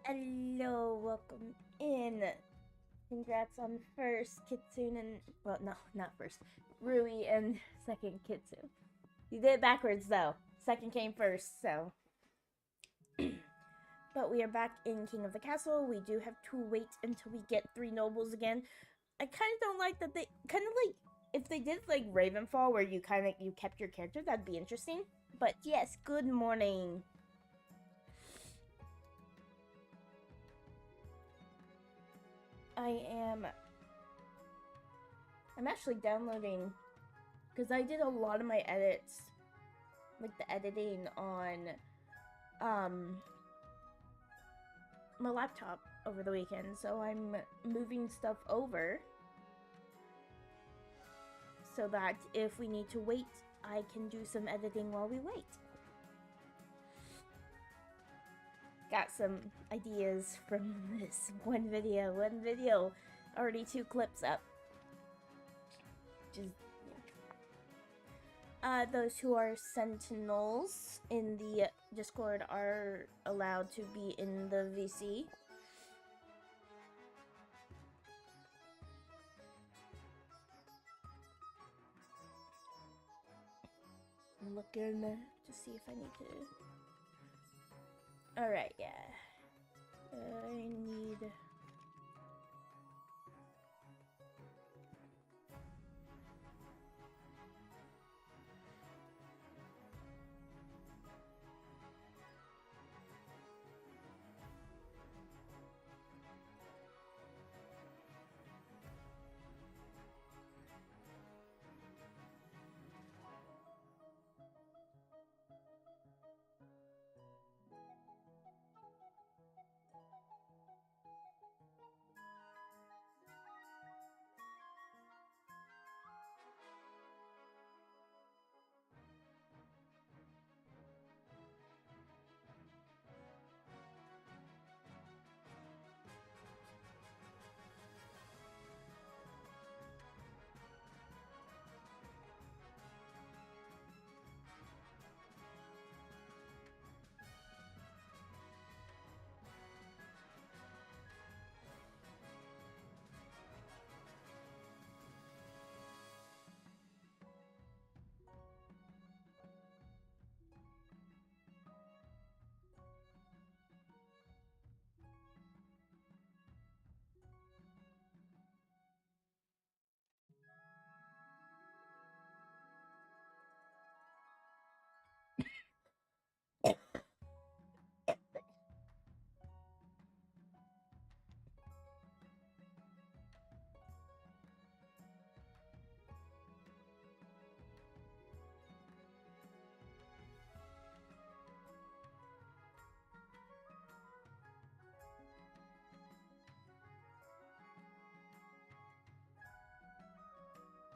Hello, welcome in. Congrats on first Kitsune and well, no, not first. Rui and second Kitsune. You did it backwards though. Second came first, so. But we are back in King of the Castle. We do have to wait until we get 3 nobles again. I kind of don't like that they kind of like if they did like Ravenfall where you kept your character, that'd be interesting. But yes, good morning. I'm actually downloading because I did a lot of my edits, like the editing on my laptop over the weekend, so I'm moving stuff over so that if we need to wait, I can do some editing while we wait. Got some ideas from this one video, already 2 clips up. Just those who are sentinels in the Discord are allowed to be in the VC. I'm looking to see if I need to. Alright, yeah. I need.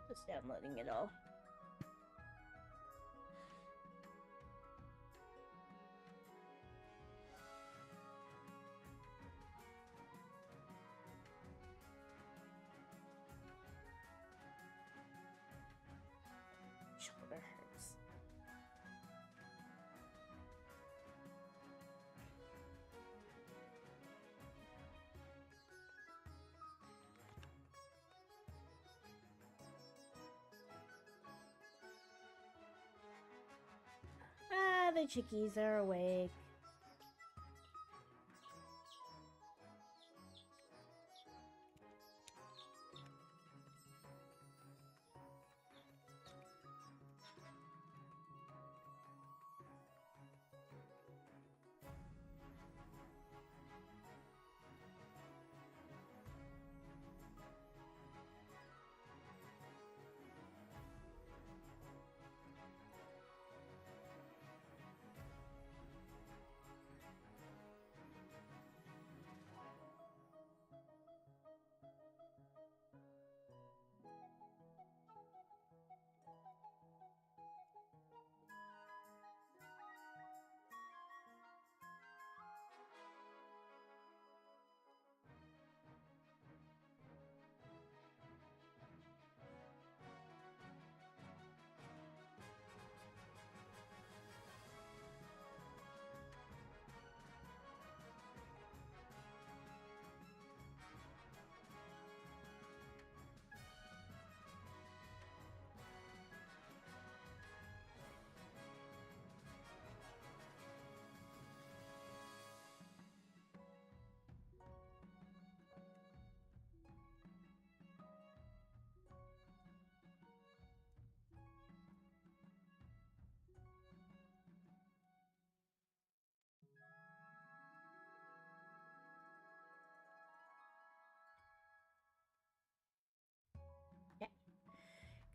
Just downloading it all. Shoulder hurts. Ah, the chickies are awake.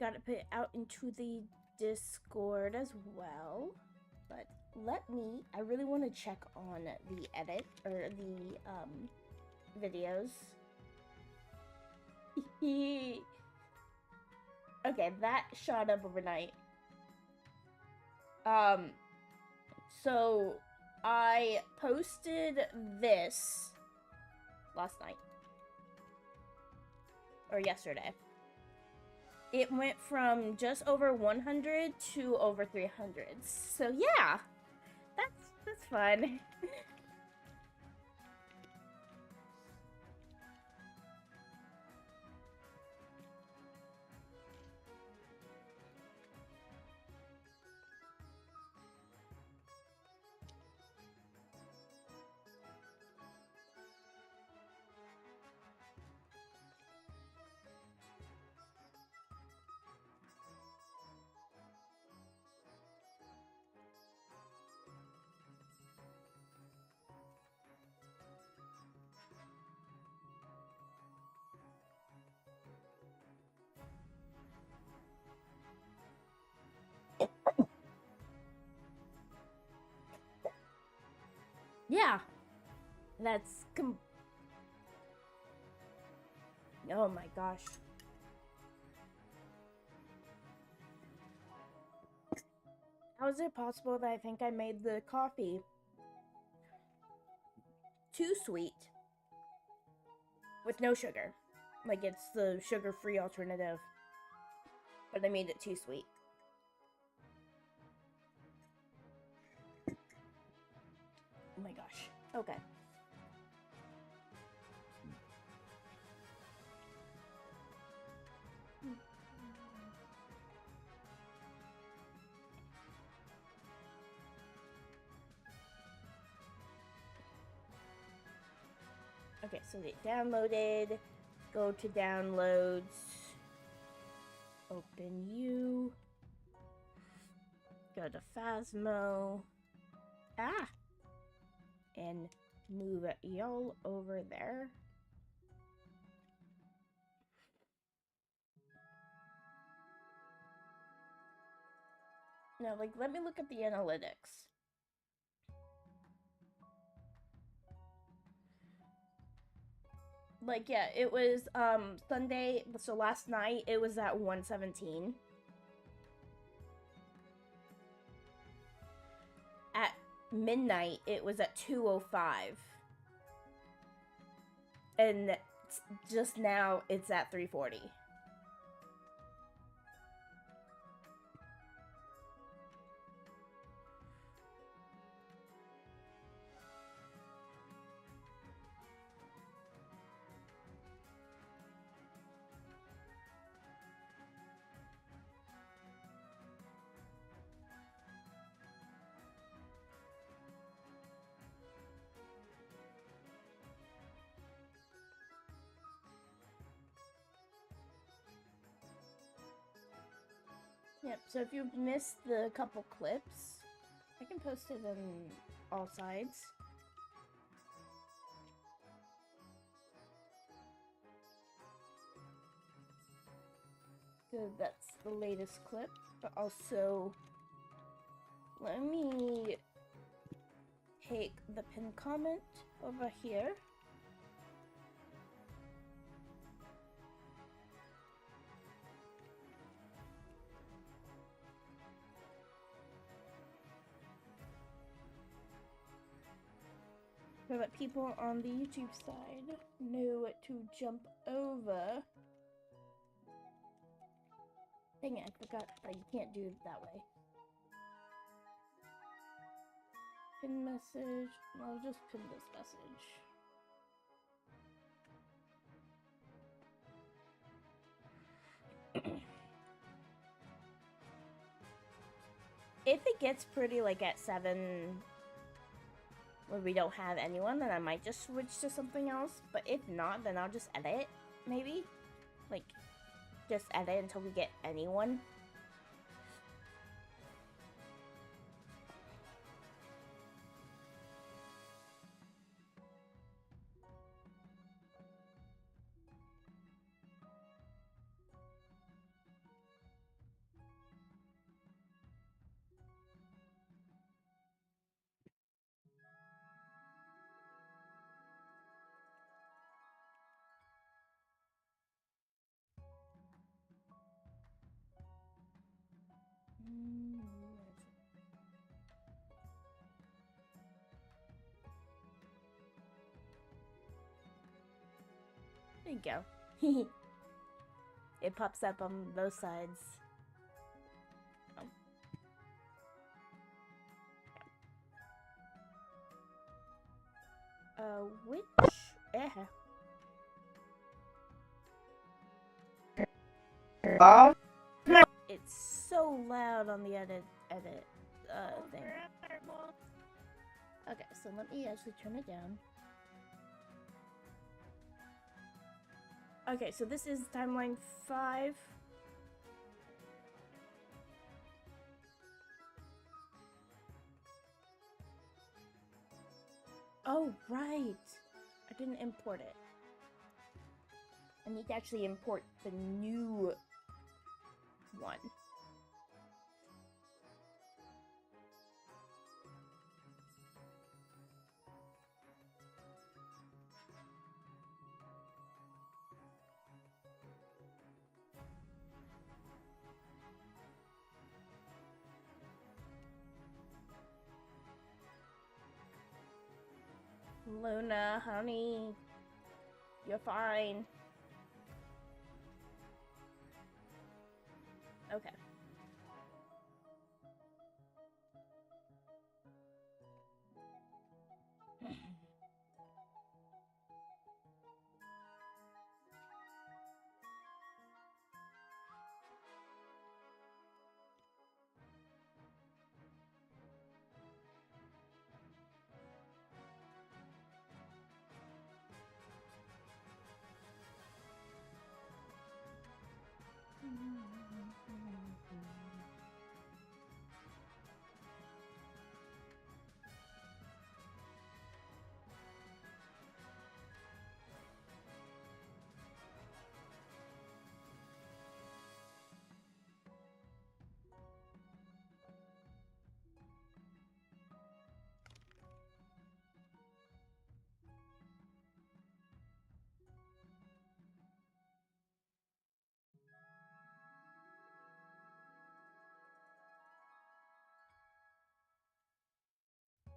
Got to put it out into the Discord as well. But I really want to check on the edit or the videos. Okay, that shot up overnight. So I posted this last night or yesterday. It went from just over 100 to over 300. So yeah, that's fun. Yeah, that's oh my gosh. How is it possible that I think I made the coffee too sweet with no sugar? Like it's the sugar-free alternative, but I made it too sweet. Oh my gosh. Okay. Okay, so they downloaded. Go to downloads. Open you. Go to Phasmo. Ah! And move y'all over there. Now, like, let me look at the analytics. Like, yeah, it was, Sunday, so last night, it was at 117. At midnight, it was at 205. And just now, it's at 340. Yep, so if you've missed the couple clips, I can post it on all sides. So that's the latest clip, but also let me take the pinned comment over here. So that people on the YouTube side know to jump over. Dang it, I forgot that you can't do it that way. Pin message. I'll just pin this message. If it gets pretty like at 7 when we don't have anyone, then I might just switch to something else. But if not, then I'll just edit, maybe. Like, just edit until we get anyone. There you go. It pops up on both sides. Which? It's so loud on the edit thing. Okay, so let me actually turn it down. Okay, so this is timeline 5. Oh, right. I didn't import it. I need to actually import the new one. Luna, honey, you're fine. Okay.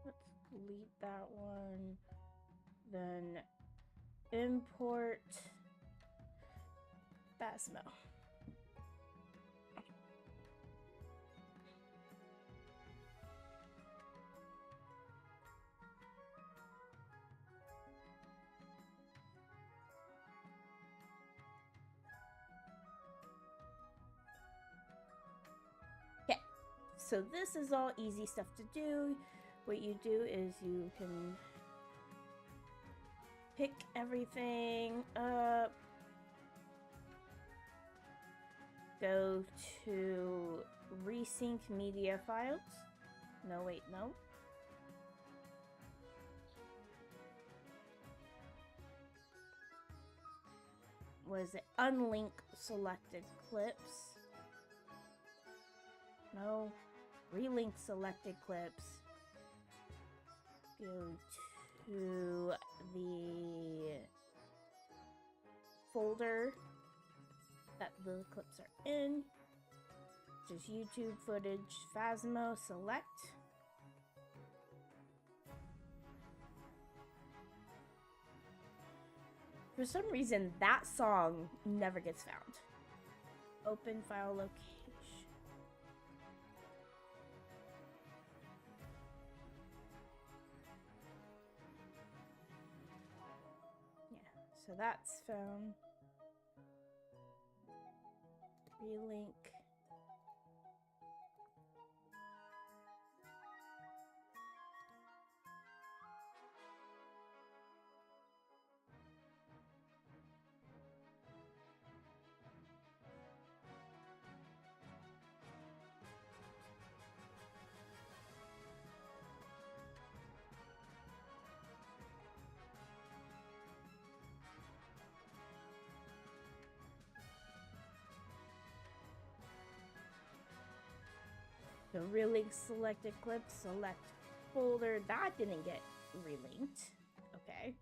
Let's delete that one. Then import Phasmo. Okay, so this is all easy stuff to do. What you do is you can pick everything up, go to resync media files. No, wait, no. Was it unlink selected clips? No. Relink selected clips. Go to the folder that the clips are in. Just YouTube footage, Phasmo, select. For some reason, that song never gets found. Open file location. So that's found. Relink. So relink selected clip, select folder. That didn't get relinked. Okay.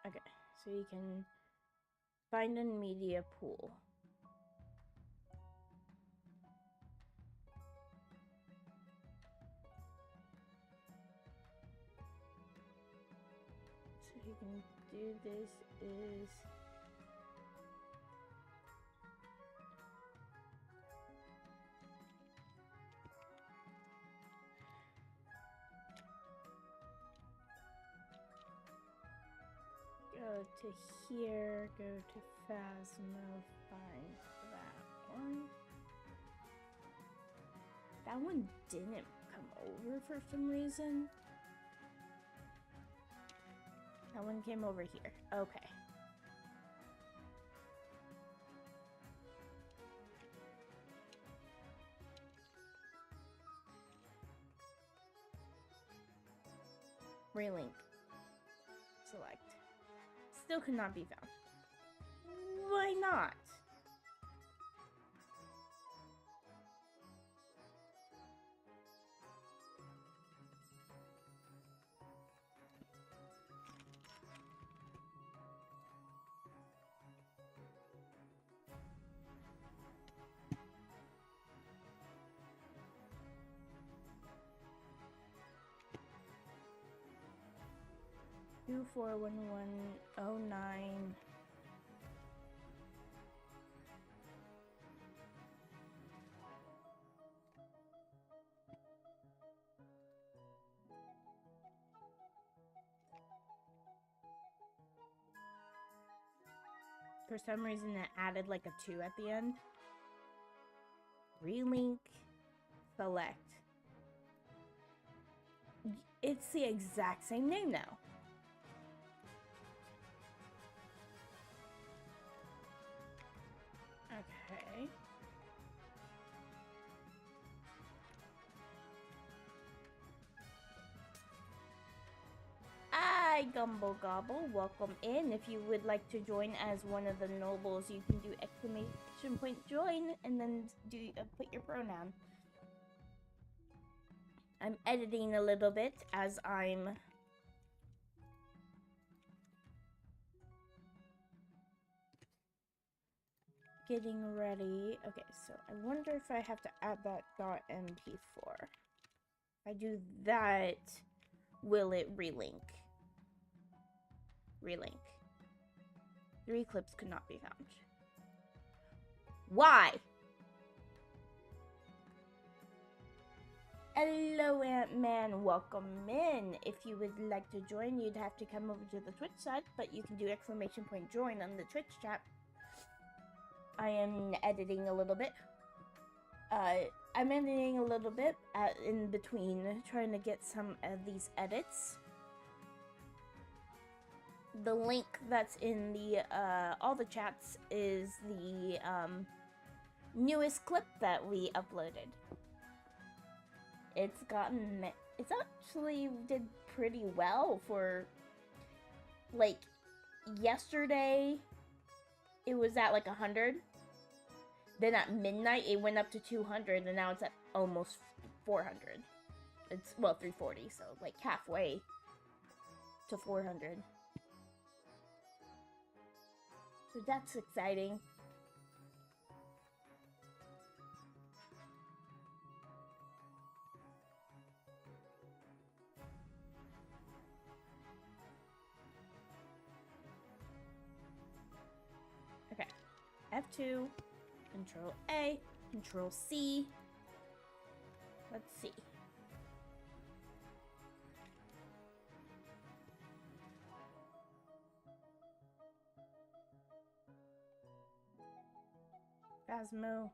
Okay, so you can find a media pool. So you can do this is go to here, go to Phasmo, find that one. That one didn't come over for some reason. That one came over here. Okay. Relink. Select. Still could not be found. Why not? Two 41109. For some reason, it added like a 2 at the end. Relink. Select. It's the exact same name now. Okay. Hi, Gumbo Gobble. Welcome in. If you would like to join as one of the nobles, you can do exclamation point join and then do put your pronoun. I'm editing a little bit as I'm getting ready. Okay, so I wonder if I have to add that .mp4. If I do that, will it relink? Relink. 3 clips could not be found. Why? Hello, Ant-Man. Welcome in. If you would like to join, you'd have to come over to the Twitch side, but you can do exclamation point join on the Twitch chat. I am editing a little bit. I'm editing a little bit in between, trying to get some of these edits. The link that's in the all the chats is the newest clip that we uploaded. It's actually did pretty well for, like, yesterday it was at like 100. Then at midnight it went up to 200, and now it's at almost 400. It's, well, 340, so like halfway to 400. So that's exciting. Okay, F2, Control A, Control C. Let's see. Phasmo.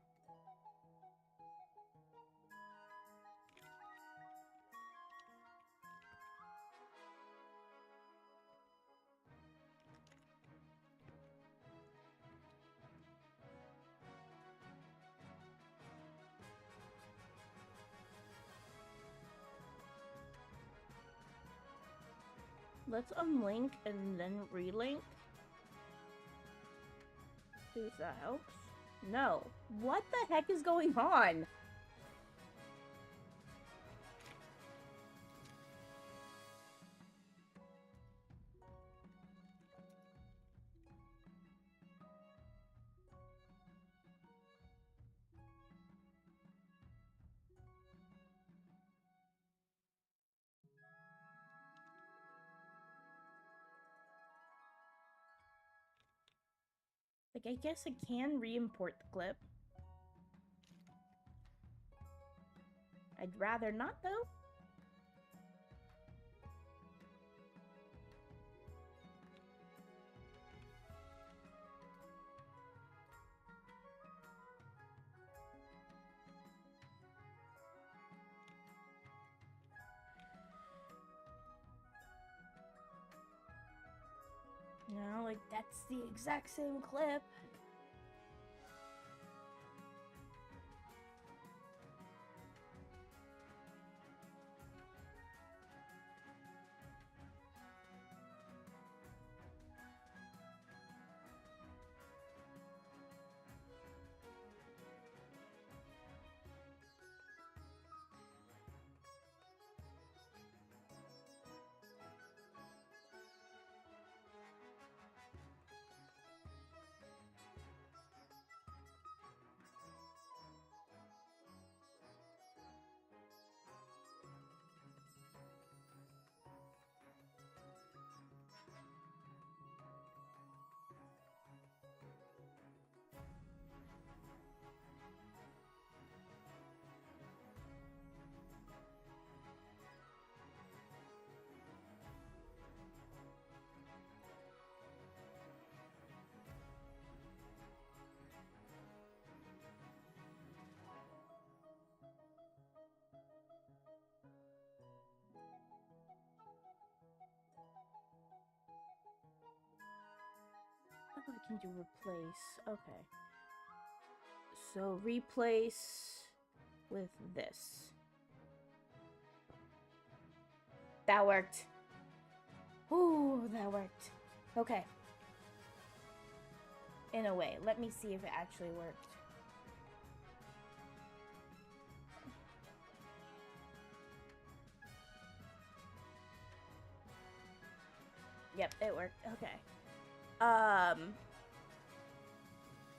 Let's unlink and then relink. See if that helps. No. What the heck is going on? I guess I can re-import the clip. I'd rather not, though. No, like, that's the exact same clip. I can do replace. Okay. So replace with this. That worked. Ooh, that worked. Okay. In a way. Let me see if it actually worked. Yep, it worked. Okay.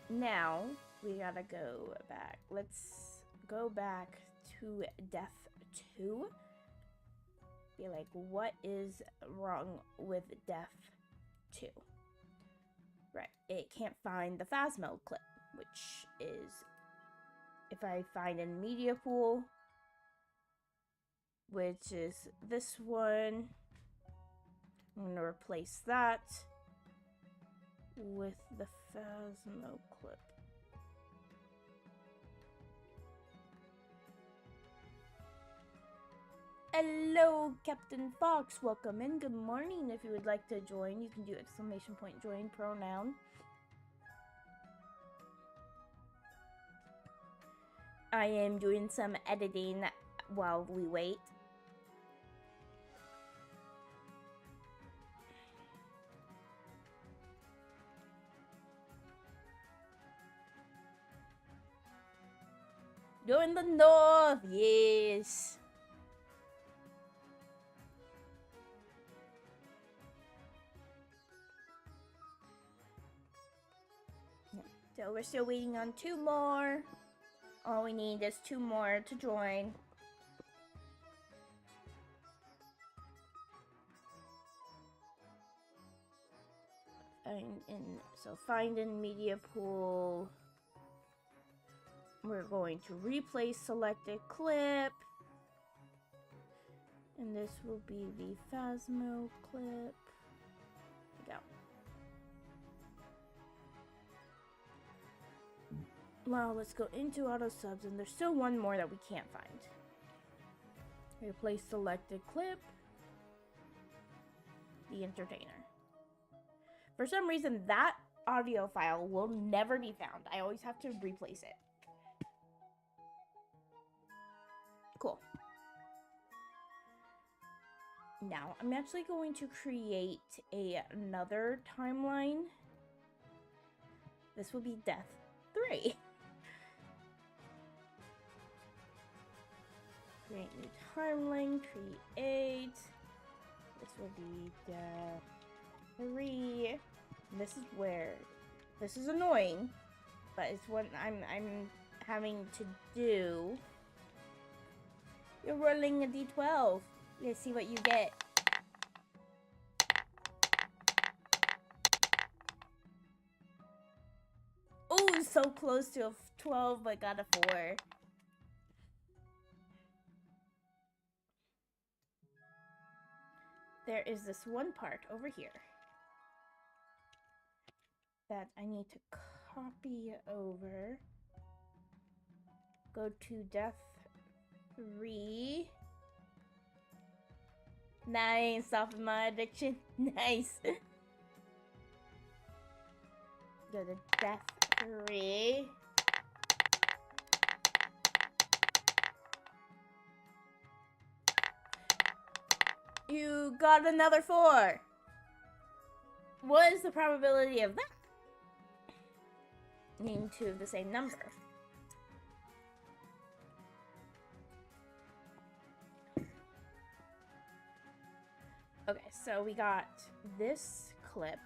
Now we gotta go back. Let's go back to Death 2. Be like, what is wrong with Death 2? Right, it can't find the Phasmo clip, which is, if I find in Media Pool, which is this one, I'm gonna replace that with the Phasmo clip. Hello, Captain Fox. Welcome in. Good morning. If you would like to join, you can do exclamation point join pronoun. I am doing some editing while we wait. Go in the north, yes. So we're still waiting on 2 more. All we need is 2 more to join. Find in Media Pool. We're going to replace selected clip. And this will be the Phasmo clip. Go. Wow, let's go into auto subs, and there's still one more that we can't find. Replace selected clip. The entertainer. For some reason, that audio file will never be found. I always have to replace it. Cool. Now, I'm actually going to create another timeline. This will be Death 3. Create new timeline, create. This will be Death 3. This is where, this is annoying, but it's what I'm having to do. You're rolling a d12. Let's see what you get. so close to a 12, but got a 4. There is this one part over here that I need to copy over. Go to death 3. Nice, soften my addiction. Nice. Go to death 3. You got another 4. What is the probability of that? Mean two of the same number. Okay, so we got this clip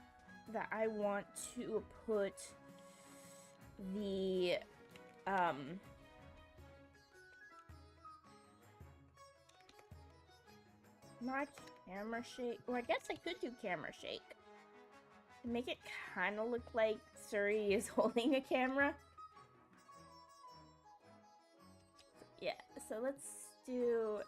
that I want to put the not camera shake. Or I guess I could do camera shake. Make it kind of look like Suri is holding a camera. Yeah, so let's do...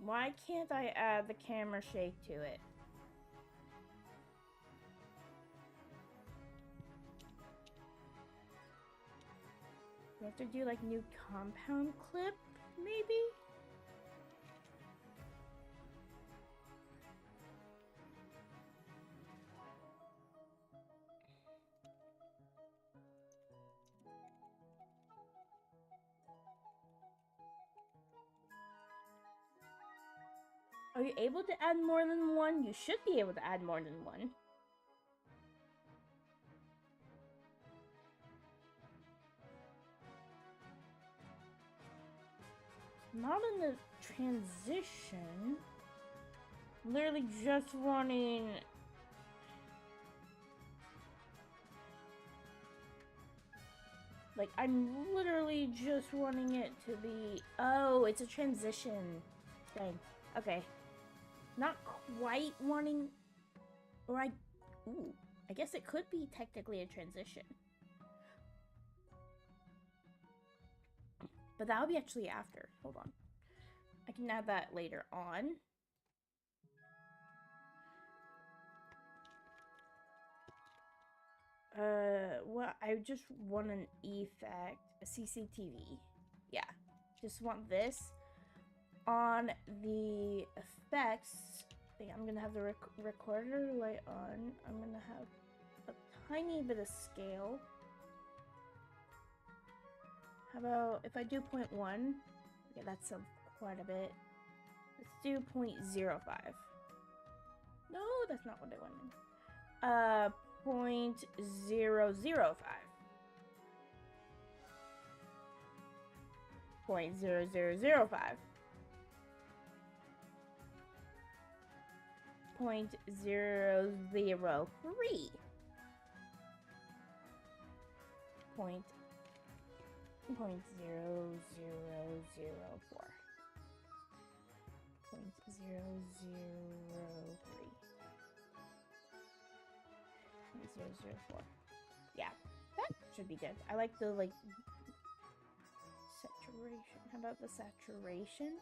Why can't I add the camera shake to it? We have to do like new compound clip, maybe? Are you able to add more than one? You should be able to add more than one. Not in the transition. Literally just wanting... Like, I'm literally just wanting it to be... Oh, it's a transition thing. Okay. Not quite wanting... Or Ooh, I guess it could be technically a transition. But that would be actually after. Hold on. I can add that later on. Well, I just want an effect, a CCTV. Yeah, just want this on the effects thing. I'm gonna have the recorder light on. I'm gonna have a tiny bit of scale. How about if I do 0.1? Okay, that's quite a bit. Let's do 0.05. No, that's not what I wanted. 0.005. 0.0005. 0.003. 0.0004. 0.003. Yeah, that should be good. I like the like saturation. How about the saturation?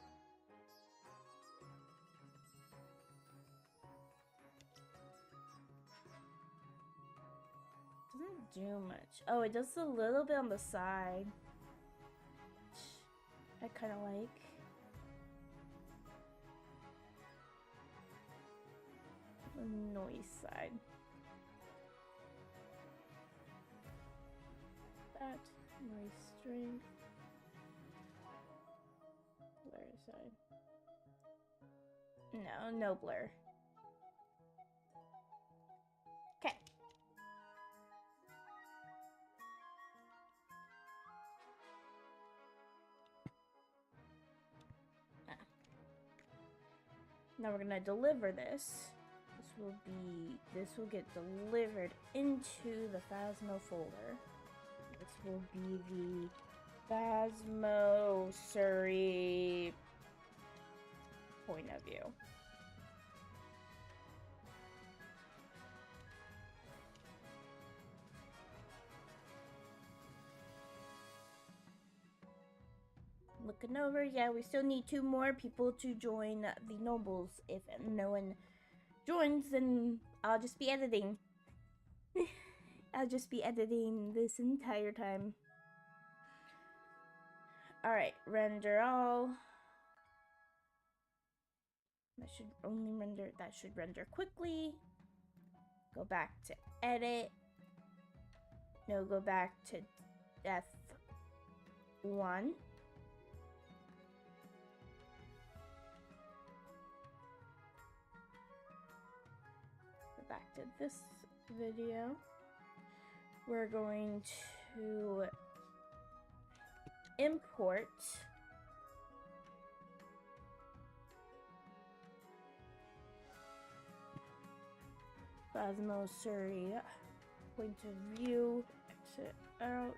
Doesn't do much. Oh, it does a little bit on the side. I kind of like. The noise side. That noise strength. Blur side. No blur. Okay. Now we're gonna deliver this. This will get delivered into the Phasmo folder. This will be the Phasmo Suri point of view. looking over. Yeah, we still need 2 more people to join the nobles. If no one joins, then I'll just be editing. I'll just be editing this entire time. Alright, render all. That should render quickly. Go back to edit. No, go back to F1. Go back to this video. We're going to import Phasmosurgery point of view, exit out.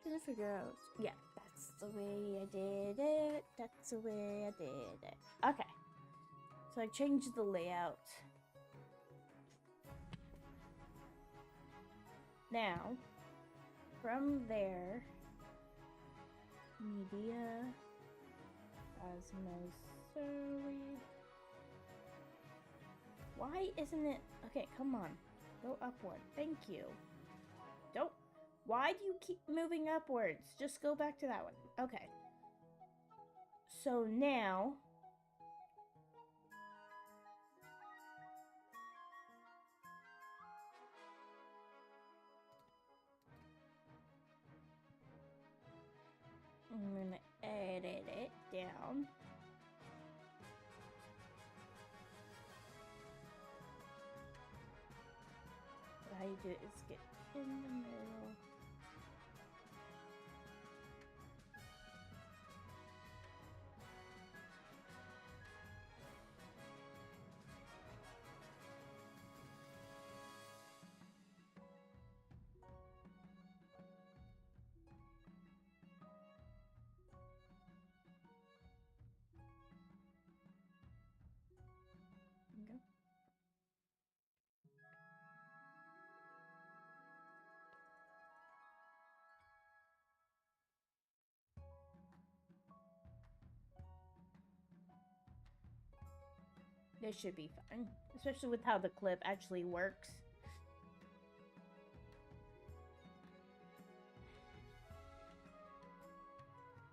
Trying to figure out. Yeah, that's the way I did it. That's the way I did it. Okay. So I changed the layout. Now, from there, media, Osmosoid. Why isn't it? Okay, come on. Go upward. Thank you. Don't. Why do you keep moving upwards? Just go back to that one. Okay. So now, I'm gonna edit it down. What I do is get in the middle. Okay. This should be fine, especially with how the clip actually works.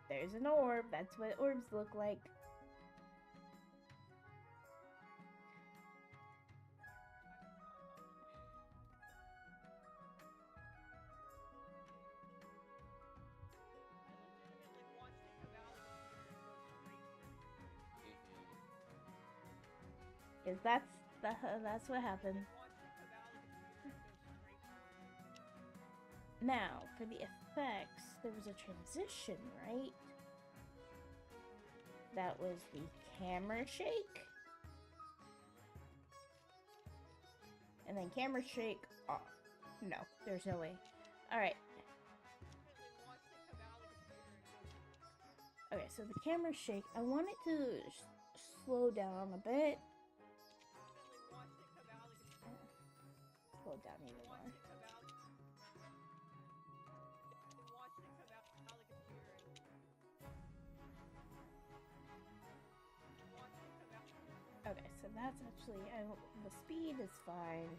There's an orb. That's what orbs look like. Because that's what happened. Now, for the effects, there was a transition, right? That was the camera shake. And then camera shake off. No, there's no way. Alright. Okay, so the camera shake, I want it to slow down a bit. Slow down even more. Okay, so that's actually, the speed is fine.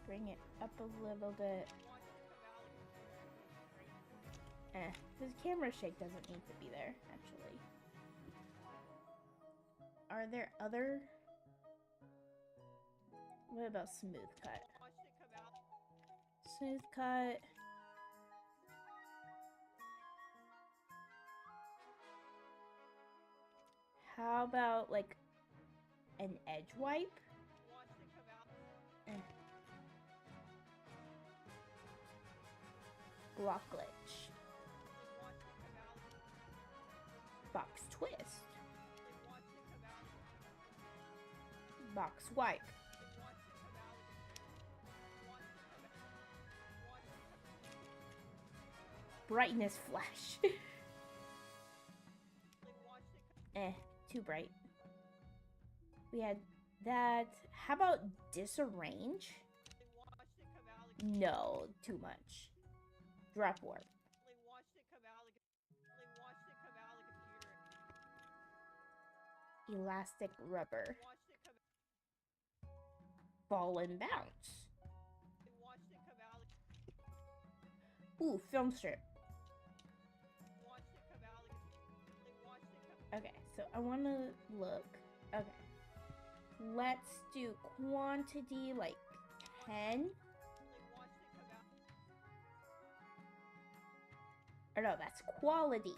Bring it up a little bit. The camera shake doesn't need to be there, actually. Are there other? What about smooth cut? Smooth cut. How about like an edge wipe? Block glitch. Box twist. box wipe. Brightness flash. Too bright. We had that. How about disarrange? No, too much. Drop warp. Elastic rubber. Ball and bounce. Ooh, film strip. Okay, so I want to look. Okay. Let's do quantity like 10. Or no, that's quality.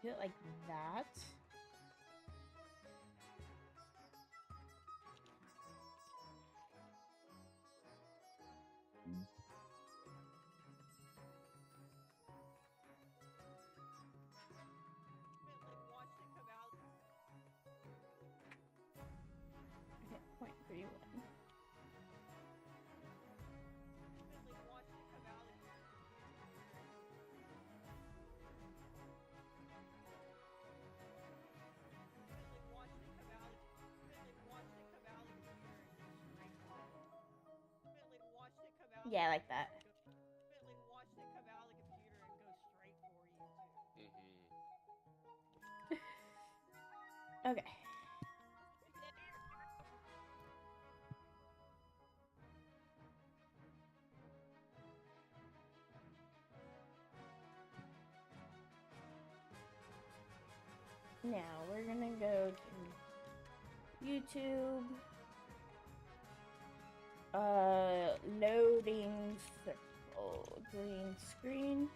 Do it like that. Okay, 0.31. Yeah, I like that. Okay. Now we're gonna go to YouTube. Loading circle, green screen.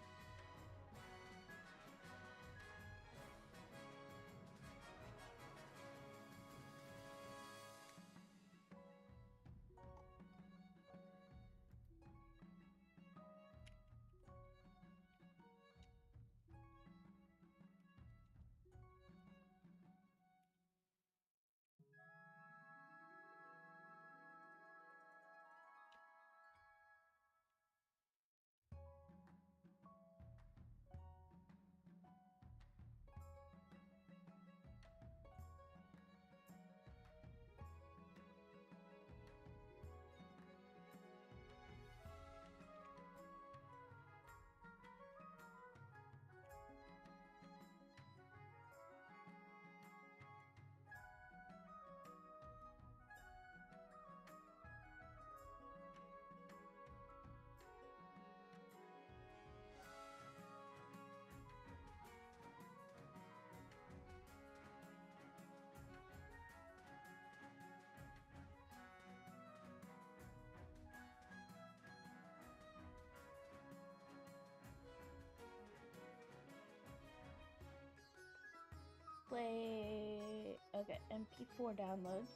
Play. Okay, MP4 download.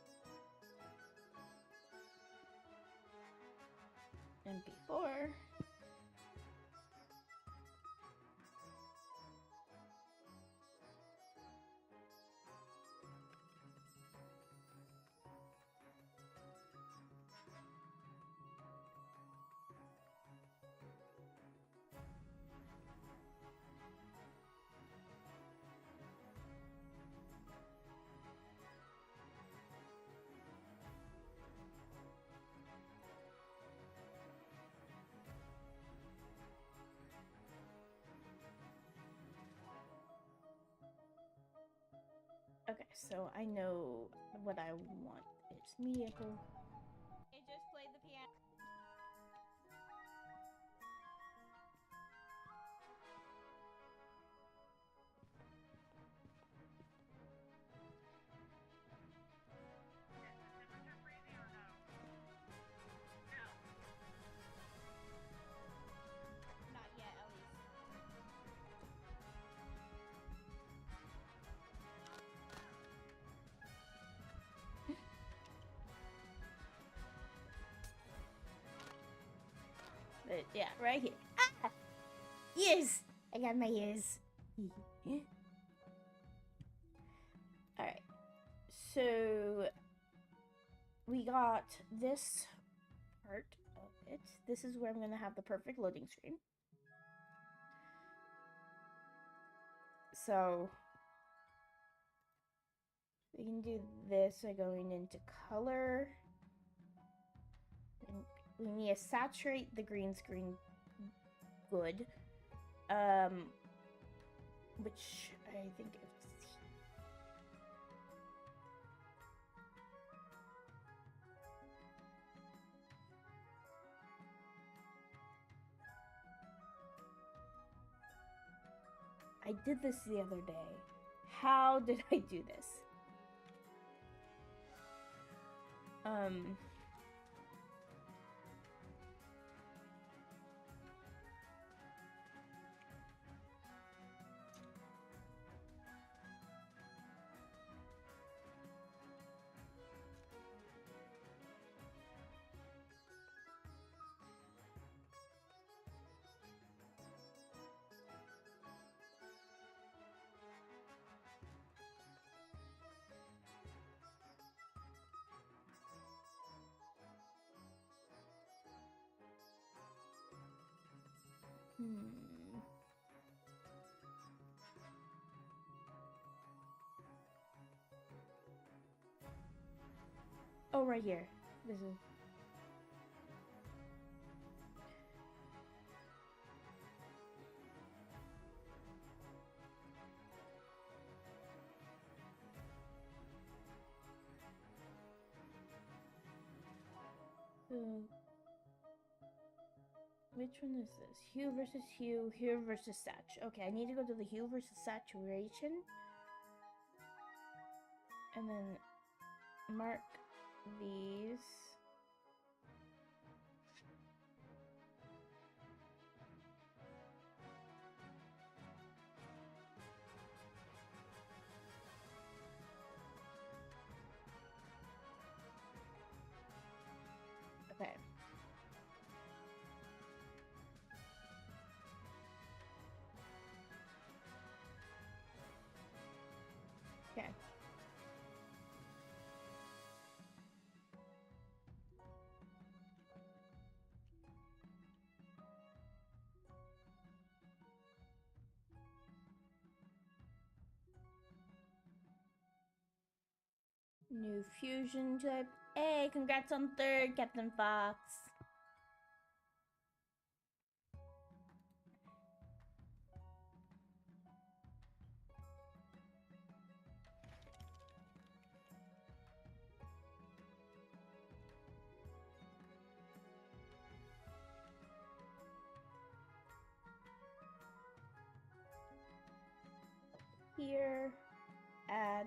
MP4. Okay, so I know what I want. It's media pool. It just played the piano. right here. Ah! Yes! I got my ears. Alright. So we got this part of it. This is where I'm gonna have the perfect loading screen. So we can do this by going into color. And we need to saturate the green screen good. Which I think it's I did this the other day. How did I do this? Oh, right here. This is. Which one is this? Hue versus hue, hue versus sat. Okay, I need to go to the hue versus saturation. And then mark these. Okay. Okay. New fusion type. Hey, congrats on 3rd, Captain Fox. Here, add.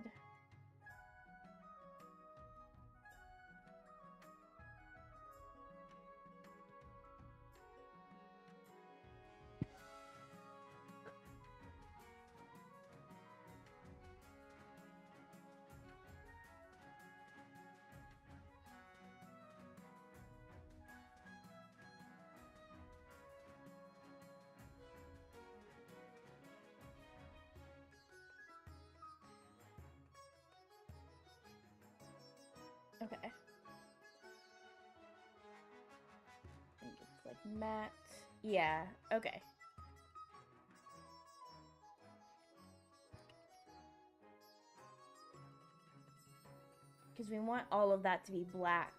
Okay. I think it's like matte. Yeah, okay. Because we want all of that to be black.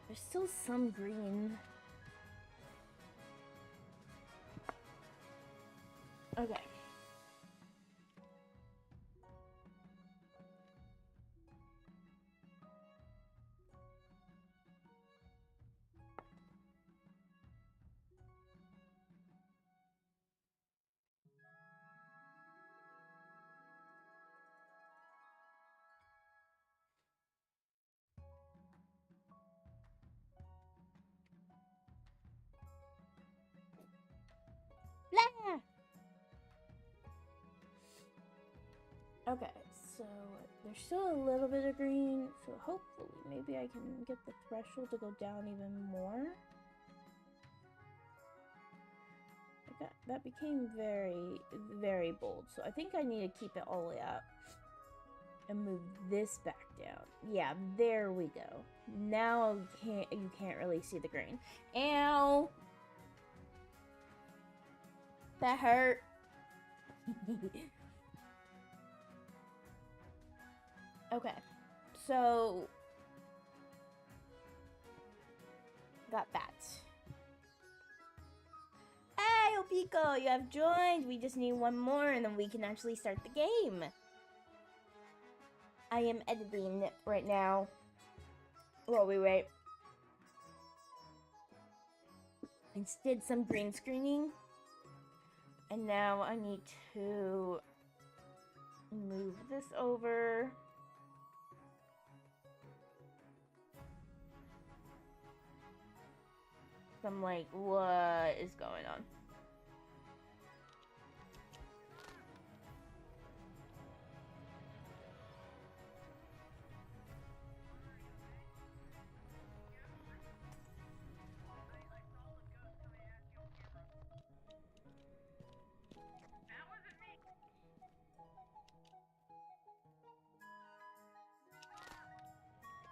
There's still some green. Okay. Blah! Okay, so there's still a little bit of green, so hopefully maybe I can get the threshold to go down even more. That became very, very bold, so I think I need to keep it all the way up and move this back down. Yeah, there we go. Now you can't really see the green. Ow! That hurt. Okay, so got that. Hey, Opiko, you have joined. We just need one more and then we can actually start the game. I am editing it right now while we wait. I just did some green screening. And now I need to move this over. I'm like, what is going on?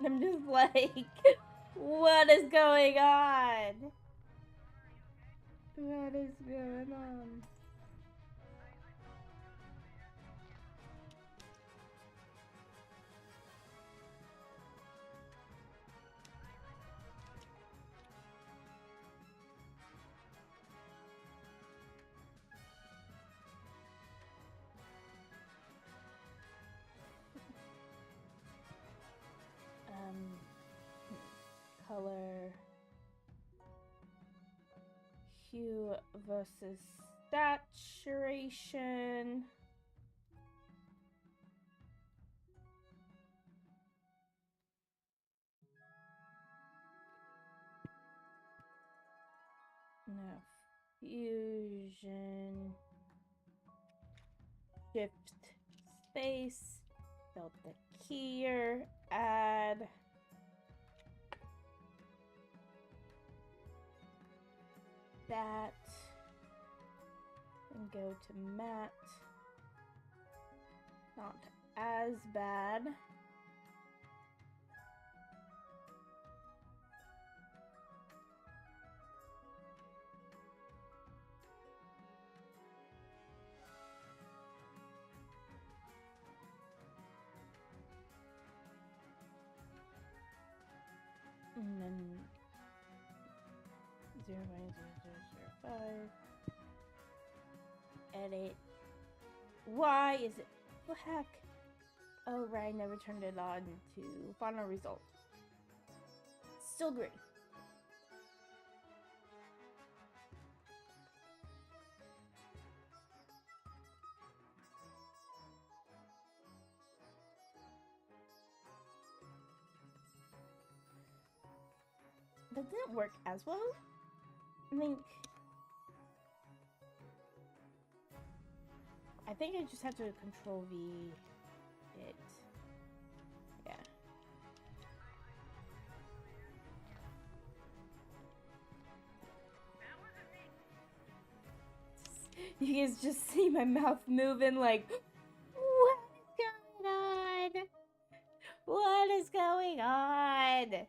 I'm just like, what is going on? What is going on? Color, hue versus saturation. No, fusion, shift space, delta keyer, add. That and go to matte. Not as bad. And then 0.0005. Edit. Why is it? What the heck? Oh, right, I never turned it on to final result. Still green. That didn't work as well. I think I just have to control V it. Yeah. You guys just see my mouth moving like, what is going on? What is going on?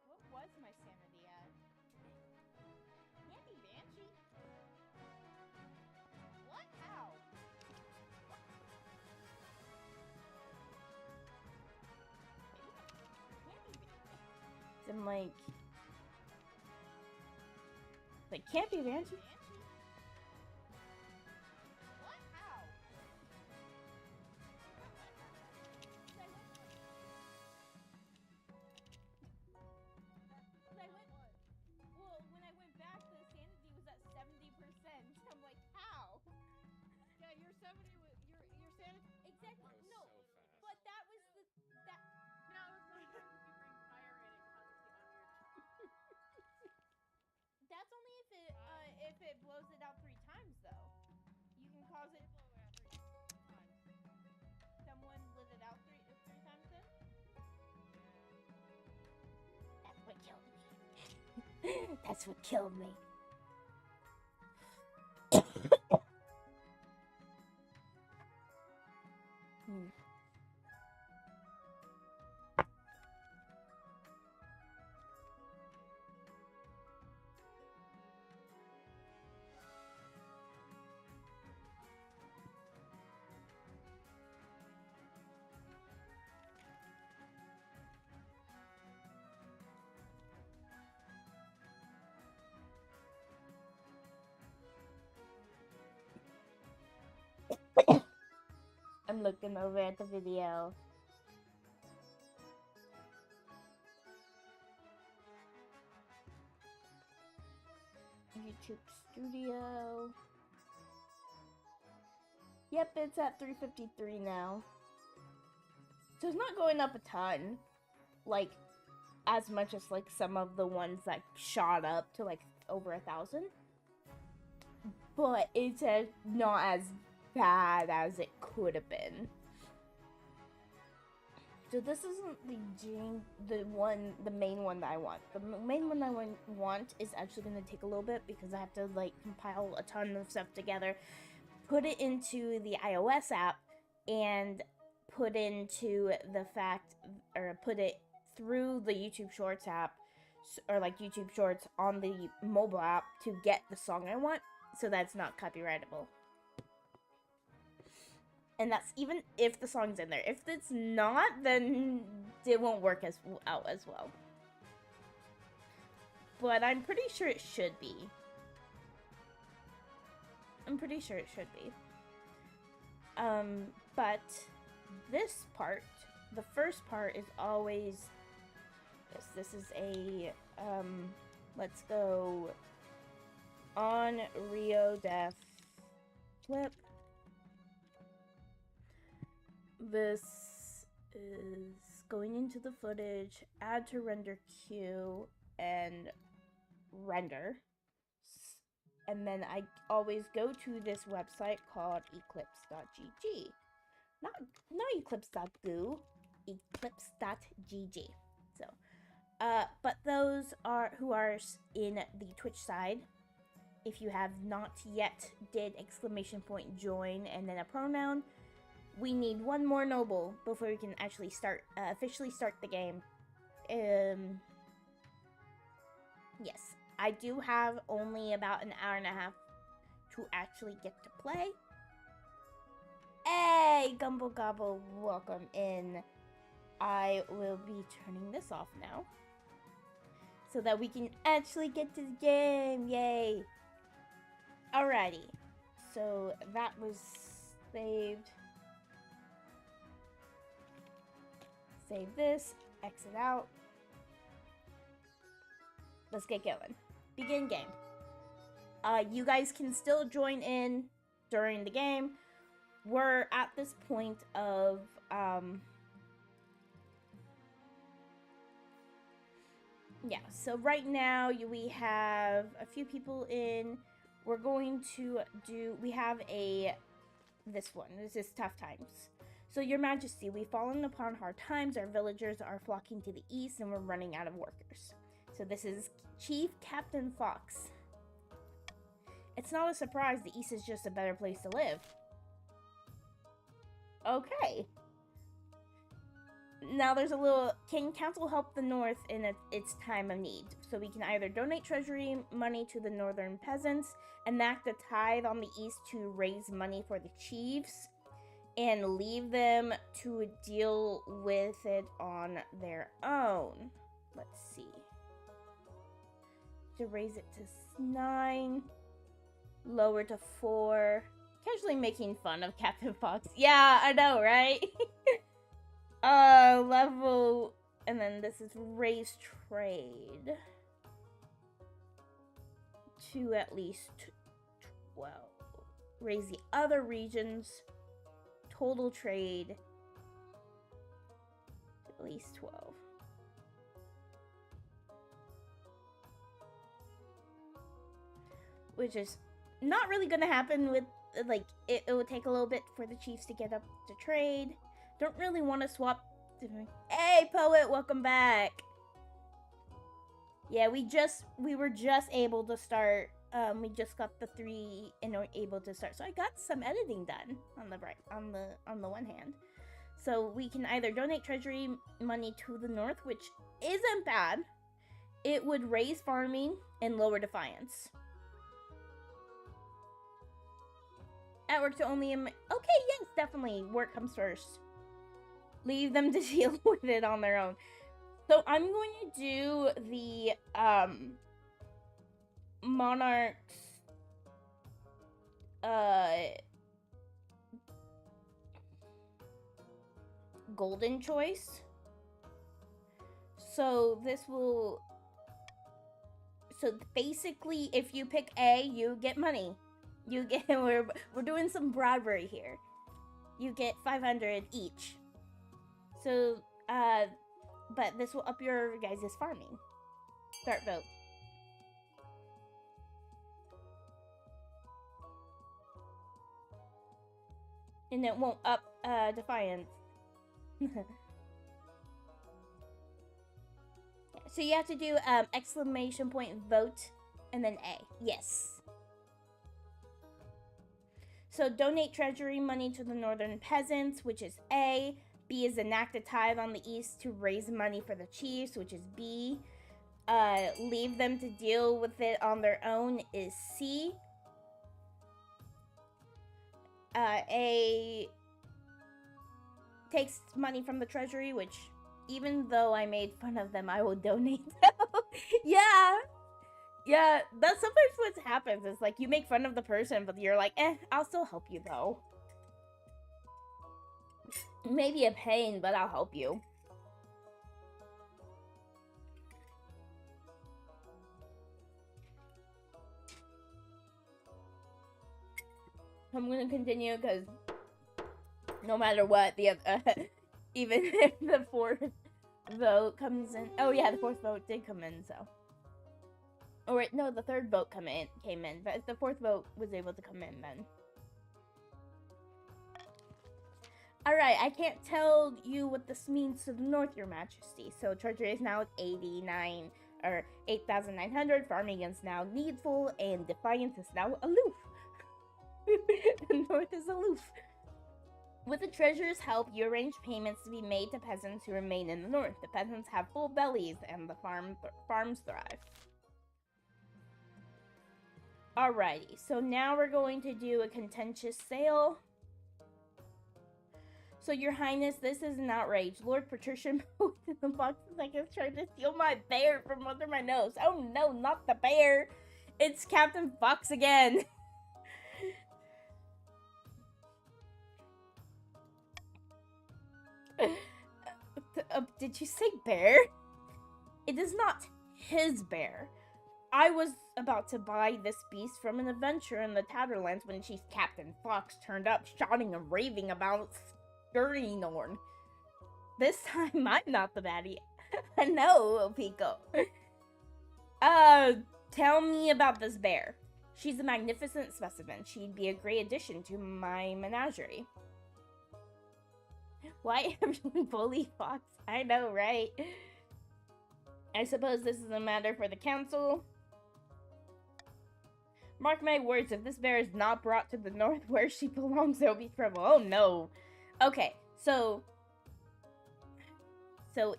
What was my sanity at? Can't be Banshee. and like can't be Banshee. What? How? Well, when I went back, the sanity was at 70%. I'm like, how? Yeah, your 70 was your sanity. Exactly. That was No, so fast. but that was that. No, it's sometimes if you bring fire in, it causes the That's only if it blows it out 3 times though. You can cause it. blow it out 3 times. Someone lit it out three times then. That's what killed me. That's what killed me. I'm looking over at the video. YouTube Studio. Yep, it's at 353 now. So it's not going up a ton. Like, as much as like some of the ones that shot up to like over 1,000. But it's not as bad as it could have been. So this isn't the main one that I want. The main one I want is actually going to take a little bit because I have to like compile a ton of stuff together, put it into the iOS app, and put into the put it through the YouTube Shorts app, or like YouTube Shorts on the mobile app to get the song I want, so that's not copyrightable. And that's even if the song's in there. If it's not, then it won't work out as well. But I'm pretty sure it should be. But this part, the first part is always this. This is a, let's go on Rio Def flip. This is going into the footage, add to render queue, and render. And then I always go to this website called eclipse.gg. Not eclipse.goo, eclipse.gg. So, but those who are in the Twitch side, if you have not yet did / join and then a pronoun, we need one more noble before we can actually start, officially start the game. Yes, I do have only about an hour and a half to actually get to play. Hey, Gumble Gobble, welcome in. I will be turning this off now so that we can actually get to the game. Yay. Alrighty, so that was saved. Save this, exit out. Let's get going. Begin game. You guys can still join in during the game. We're at this point of, yeah, so right now we have a few people in. We're going to we have this one. This is Tough Times. So, Your Majesty, we've fallen upon hard times. Our villagers are flocking to the east, and we're running out of workers. So, this is Chief Captain Fox. It's not a surprise. The east is just a better place to live. Okay. Now, there's a little... Can Council help the north in its time of need? So, we can either donate treasury money to the northern peasants, enact a tithe on the east to raise money for the chiefs, and leave them to deal with it on their own. Let's see. to raise it to 9. Lower to 4. Casually making fun of Captain Fox. Yeah, I know, right? Level... And then this is raise trade. To at least 12. Raise the other regions. Total trade. To at least 12. Which is not really gonna happen with, like, it would take a little bit for the Chiefs to get up to trade. Don't really want to swap. Hey, Poet, welcome back. Yeah, we were just able to start. We just got the 3 and are able to start. So I got some editing done on the one hand. So we can either donate treasury money to the north, which isn't bad. It would raise farming and lower defiance. At work to only okay, yes, definitely. Work comes first. Leave them to deal with it on their own. So I'm going to do the Monarchs golden choice. So this will, so basically if you pick A, you get money. You get, we're doing some bribery here. You get 500 each. So, but this will up your guys' farming. Start vote. And it won't up, defiance. So you have to do, exclamation point vote, and then A. Yes. So donate treasury money to the northern peasants, which is A. B is enact a tithe on the east to raise money for the chiefs, which is B. Leave them to deal with it on their own is C. A takes money from the treasury, which even though I made fun of them, I will donate them. Yeah, that's sometimes what happens. Is like you make fun of the person, but you're like, I'll still help you though. Maybe a pain, but I'll help you. I'm gonna continue because no matter what, the even if the 4th vote comes in. Oh yeah, the 4th vote did come in, so. Oh wait, no, the 3rd vote came in, but if the 4th vote was able to come in then. Alright, I can't tell you what this means to the north, your majesty. So treasury is now at 89, or 8,900, farming is now needful, and defiance is now aloof. The north is aloof. With the treasurer's help, you arrange payments to be made to peasants who remain in the north. The peasants have full bellies, and the farms thrive. Alrighty, so now we're going to do a contentious sale. So, your highness, this is an outrage. Lord Patrician moved in the box like it's trying to steal my bear from under my nose. Oh no, not the bear. It's Captain Fox again. Did you say bear? It is not his bear. I was about to buy this beast from an adventure in the Tatterlands when Chief Captain Fox turned up, shouting and raving about Skirnorn. This time, I'm not the baddie. No, Pico. Tell me about this bear. She's a magnificent specimen. She'd be a great addition to my menagerie. Why everyone bully Fox? I know, right? I suppose this is a matter for the council. Mark my words, if this bear is not brought to the north where she belongs, there'll be trouble. Oh no. Okay, so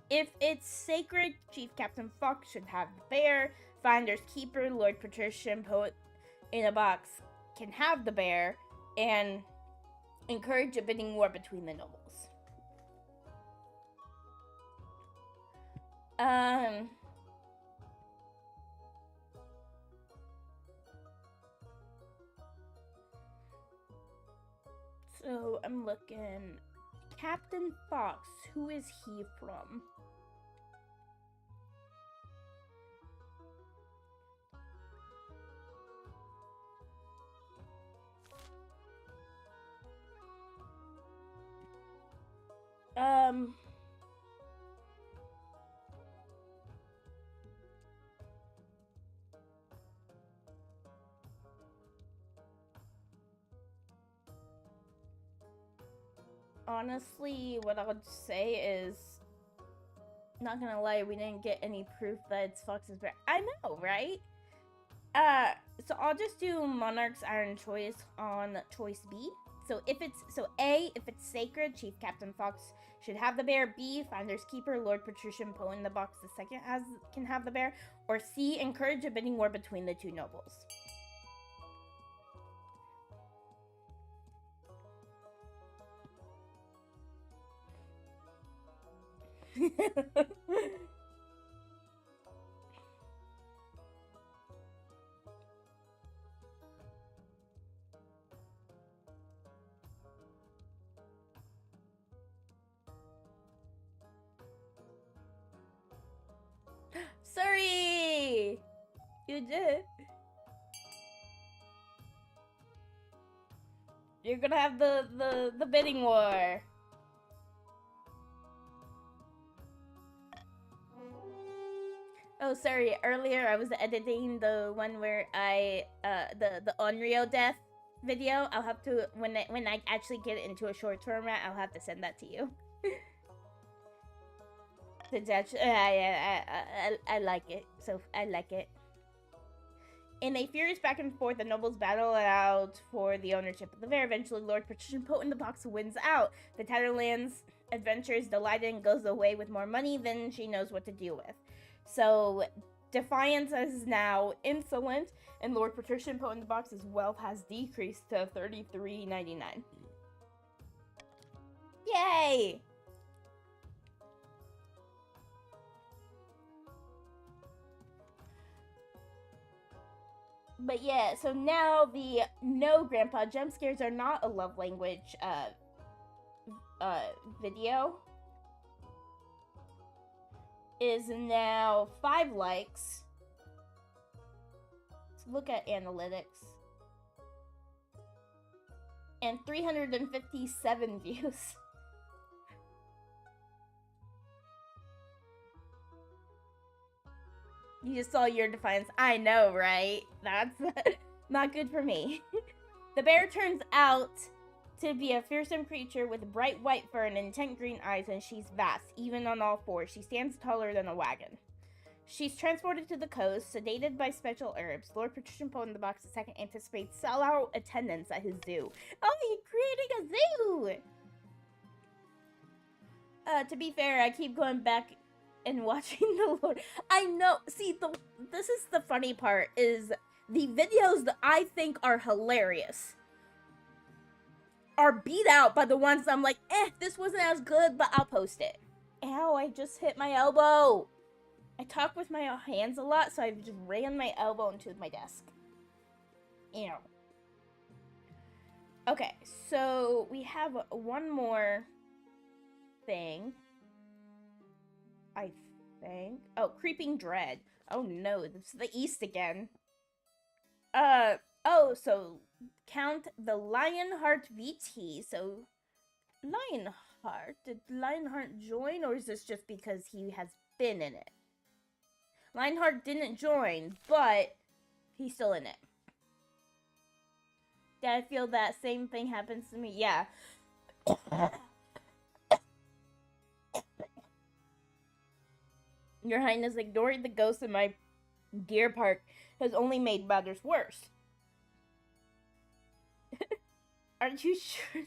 if it's sacred, Chief Captain Fox should have the bear. Finder's Keeper, Lord Patrician, Poet in a Box can have the bear, and encourage a bidding war between the nobles. So I'm looking. Captain Fox, who is he from? Um, honestly, what I would say is, not gonna lie, we didn't get any proof that it's Fox's bear. I know, right? So I'll just do Monarch's Iron Choice on choice B. So if it's sacred, Chief Captain Fox should have the bear. B, Finder's Keeper, Lord Patrician Poe in the box the second can have the bear. Or C, encourage a bidding war between the two nobles. Sorry! You did. You're gonna have the bidding war. Oh, sorry. Earlier I was editing the one where the Onryo death video. I'll have to when I actually get it into a short format, I'll have to send that to you. I like it. So I like it. In a furious back and forth, the nobles battle it out for the ownership of the bear. Eventually, Lord Patrician Poe in the box wins out. The Tatterlands adventure is delighted and goes away with more money than she knows what to do with. So, Defiance is now insolent, and Lord Patrician Poe in the box's wealth has decreased to $33.99. Yay! But yeah, so now the no grandpa jump scares are not a love language video is now 5 likes. Let's look at analytics. And 357 views. You just saw your Defiance. I know, right? That's not good for me. The bear turns out to be a fearsome creature with bright white fur and intent green eyes, and she's vast, even on all fours. She stands taller than a wagon. She's transported to the coast, sedated by special herbs. Lord Patrician Poe in the box II anticipates sellout attendance at his zoo. Oh, he's creating a zoo! To be fair, I keep going back and watching the Lord. I know. See, this is the funny part, is the videos that I think are hilarious are beat out by the ones I'm like, this wasn't as good, but I'll post it. Ow, I just hit my elbow. I talk with my hands a lot, so I just ran my elbow into my desk. Ew. Okay, so we have one more thing. I think. Oh, Creeping Dread. Oh no, this is the East again. Oh, so count the Lionheart VT. So, Lionheart, did Lionheart join, or is this just because he has been in it? Lionheart didn't join, but he's still in it. Did I feel that same thing happens to me? Yeah. Your Highness, ignoring the ghost in my deer park has only made matters worse. Aren't you sure?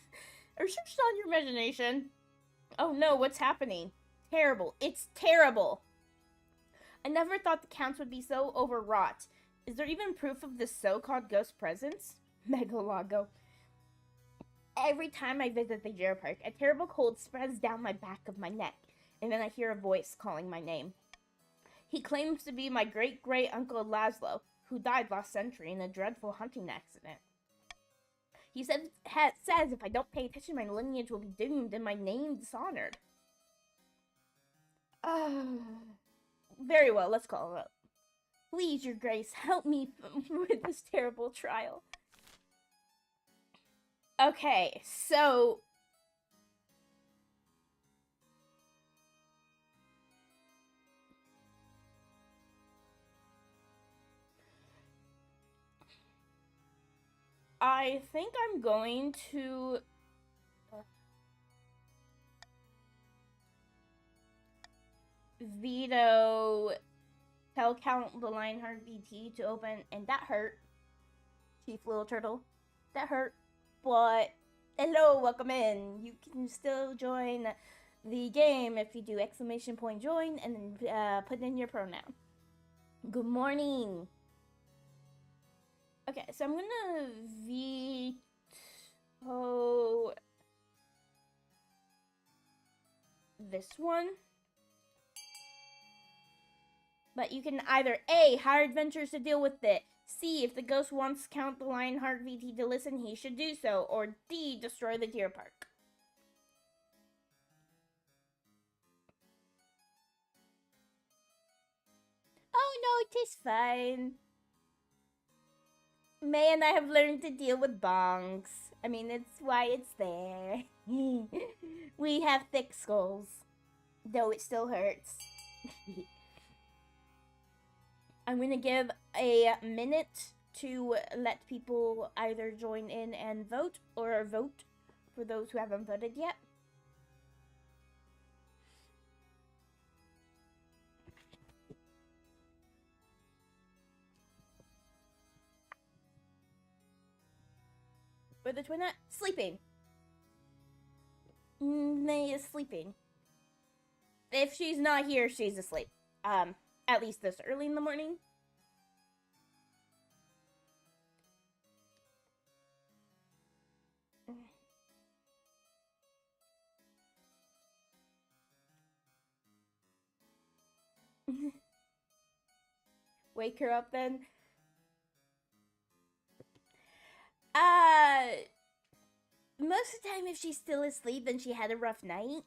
Are you sure it's not your imagination? Oh no, what's happening? Terrible. It's terrible. I never thought the counts would be so overwrought. Is there even proof of this so-called ghost presence? Megalago. Every time I visit the deer park, a terrible cold spreads down my back of my neck, and then I hear a voice calling my name. He claims to be my great-great-uncle Laszlo, who died last century in a dreadful hunting accident. He says if I don't pay attention, my lineage will be doomed and my name dishonored. Very well, let's call it up. Please, your grace, help me with this terrible trial. Okay, so... I think I'm going to... veto tell Count the Lionheart VT to open, and that hurt. Chief Little Turtle. That hurt. But, hello, welcome in. You can still join the game if you do !join and then put in your pronoun. Good morning. Okay, so I'm gonna veto this one. But you can either A, hire adventurers to deal with it, C, if the ghost wants Count the Lionheart VT to listen, he should do so, or D, destroy the deer park. Oh no, it is fine. May and I have learned to deal with bongs. I mean, it's why it's there. We have thick skulls, though it still hurts. I'm gonna give a minute to let people either join in and vote, or vote for those who haven't voted yet. Where the twin at? Sleeping. May is sleeping. If she's not here, she's asleep. At least this early in the morning. Wake her up then. Most of the time if she's still asleep, then she had a rough night.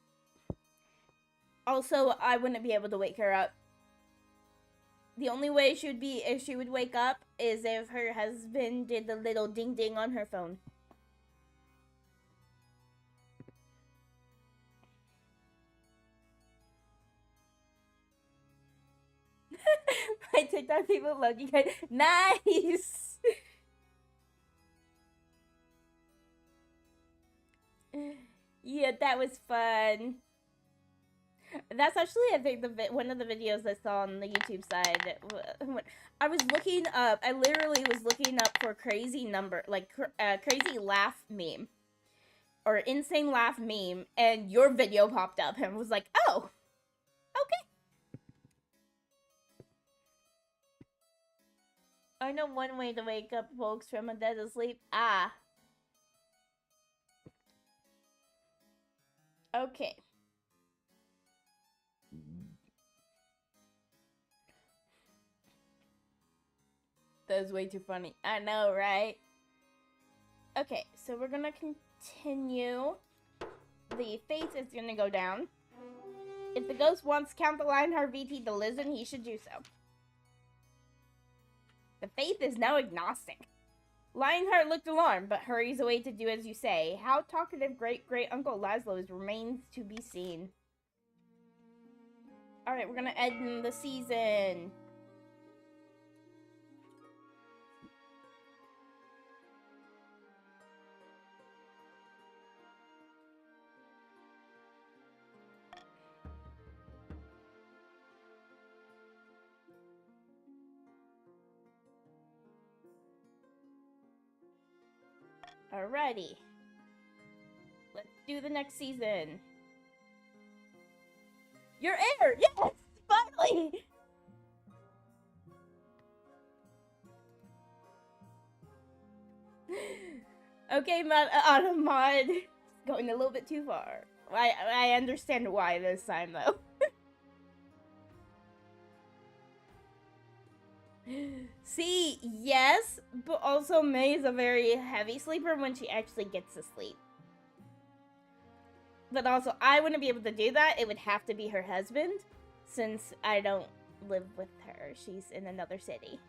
Also, I wouldn't be able to wake her up. The only way she would wake up is if her husband did the little ding ding on her phone. My TikTok people love you guys. Nice! Yeah, that was fun. That's actually, I think, one of the videos I saw on the YouTube side. I was looking up, I literally was looking up for crazy number, like, crazy laugh meme. Or insane laugh meme, and your video popped up, and was like, oh! Okay. I know one way to wake up folks from a dead asleep. Ah. Okay. That was way too funny. I know, right? Okay, so we're gonna continue. The face is gonna go down. If the ghost wants Count the Lionheart VT to listen, he should do so. The faith is now agnostic. Lionheart looked alarmed, but hurries away to do as you say. How talkative great-great-uncle Laszlo is remains to be seen. Alright, we're gonna end the season. Alrighty. Let's do the next season. Your heir! Yes! Finally! Okay, Automod. Going a little bit too far. I understand why this time, though. See, yes, but also May is a very heavy sleeper when she actually gets to sleep. But also, I wouldn't be able to do that. It would have to be her husband, since I don't live with her. She's in another city.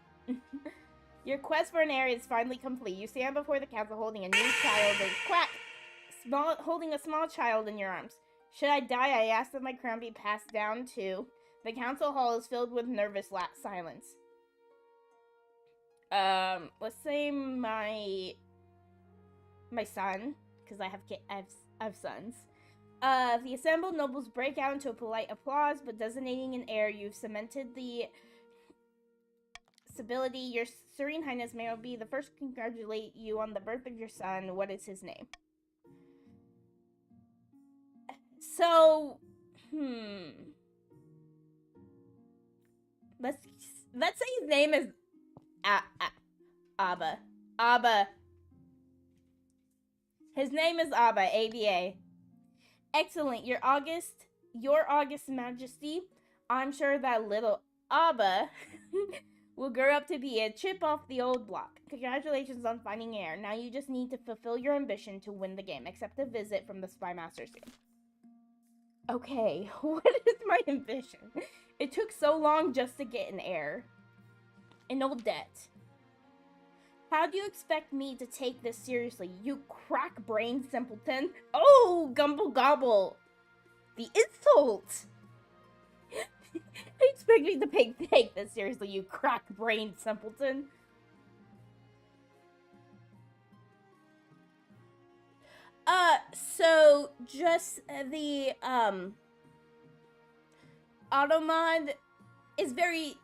Your quest for an heir is finally complete. You stand before the council holding a new child and holding a small child in your arms. Should I die, I ask that my crown be passed down to. The council hall is filled with nervous silence. Let's say my son, because I have sons. The assembled nobles break out into a polite applause, but designating an heir, you've cemented the stability. Your Serene Highness, may I be the first to congratulate you on the birth of your son. What is his name? So, let's say his name is Abba. Abba. His name is Abba. ABA. Excellent. Your August Majesty. I'm sure that little Abba will grow up to be a chip off the old block. Congratulations on finding heir. Now you just need to fulfill your ambition to win the game. Accept a visit from the Spy Master soon. Okay, what is my ambition? It took so long just to get an heir. An old debt. How do you expect me to take this seriously, you crack-brained simpleton? Oh, gumble gobble. The insult. I expect me to take this seriously, you crack-brained simpleton. So just the automod is very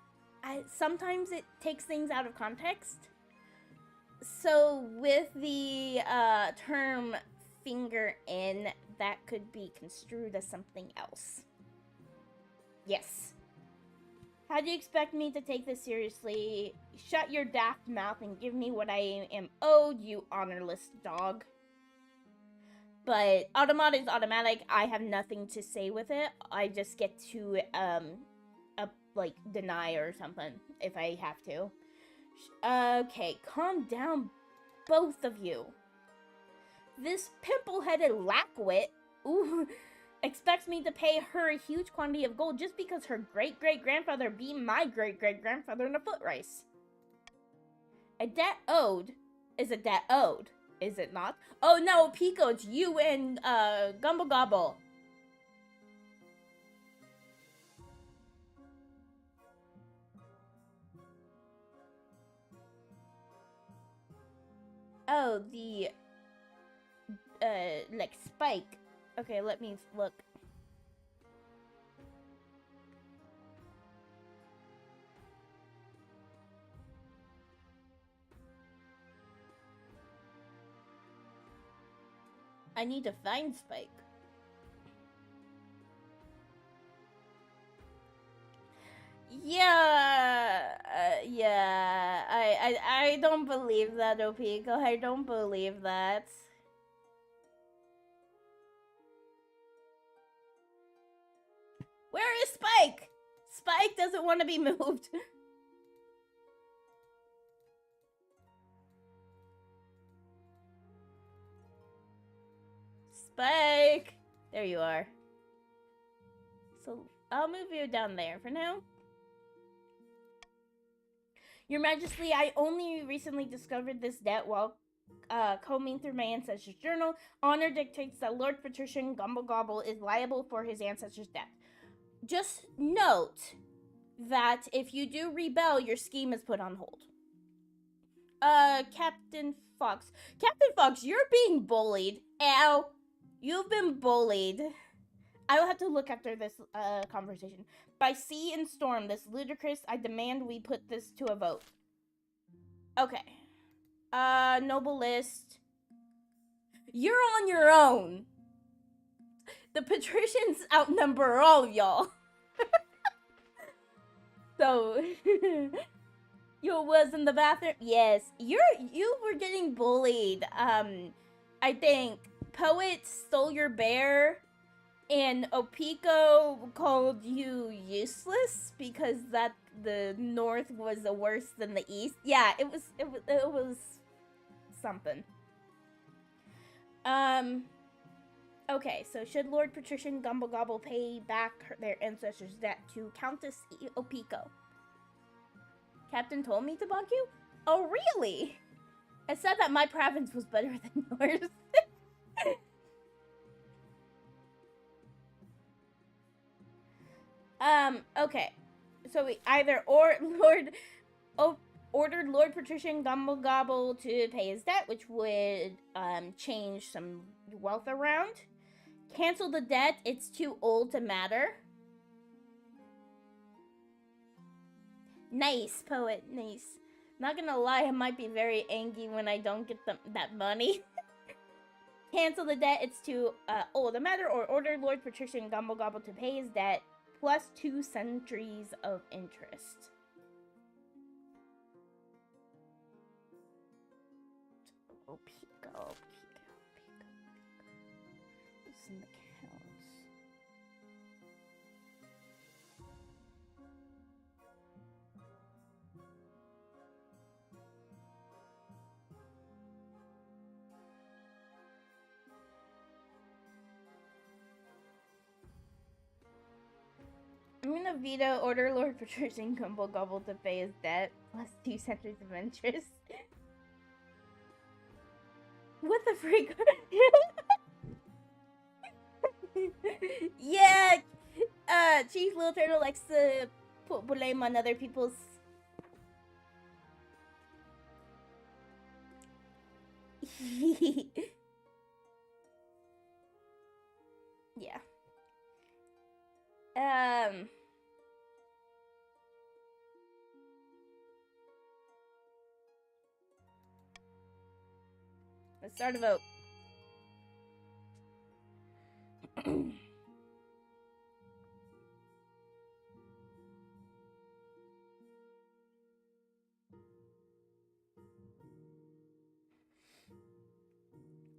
sometimes it takes things out of context. So with the term finger in, that could be construed as something else. Yes. How do you expect me to take this seriously? Shut your daft mouth and give me what I am owed, you honorless dog. But automat is automatic. I have nothing to say with it. I just get to like deny or something if I have to. Okay, calm down, both of you. This pimple-headed lackwit, expects me to pay her a huge quantity of gold just because her great-great-grandfather beat my great-great-grandfather in a foot race. A debt owed is a debt owed, is it not? Oh no, Pico, it's you and Gumble Gobble. Oh, the like Spike. Okay, let me look. I need to find Spike. Yeah, yeah. I don't believe that, Opiko. I don't believe that. Where is Spike? Spike doesn't want to be moved. Spike! There you are. So, I'll move you down there for now. Your Majesty, I only recently discovered this debt while combing through my ancestors' journal. Honor dictates that Lord Patrician Gumble Gobble is liable for his ancestors' death. Just note that if you do rebel, your scheme is put on hold. Captain Fox. Captain Fox, you're being bullied. Ow. You've been bullied. I will have to look after this conversation. By sea and storm, this ludicrous, I demand we put this to a vote. Okay. Noble list. You're on your own. The patricians outnumber all of y'all. So, you was in the bathroom? Yes. You were getting bullied. I think Poet stole your bear. And Opiko called you useless because that the north was worse than the east. Yeah, it was something. Okay, so should Lord Patrician Gumble Gobble pay back their ancestors' debt to Countess Opico? Captain told me to bug you? Oh, really? It said that my province was better than yours. Okay. So we either ordered Lord Patrician Gumble Gobble to pay his debt, which would change some wealth around. Cancel the debt, it's too old to matter. Nice, poet, nice. Not gonna lie, I might be very angry when I don't get that money. Cancel the debt, it's too old to matter, or order Lord Patrician Gumble Gobble to pay his debt, plus 2 centuries of interest. Oh, Pico. This is in the counts. I'm gonna veto order Lord Patrician Gumble Gobble to pay his debt, plus 2 centuries of interest. What the freak? Yeah, Chief Little Turtle likes to put blame on other people's. Yeah. Let's start a vote.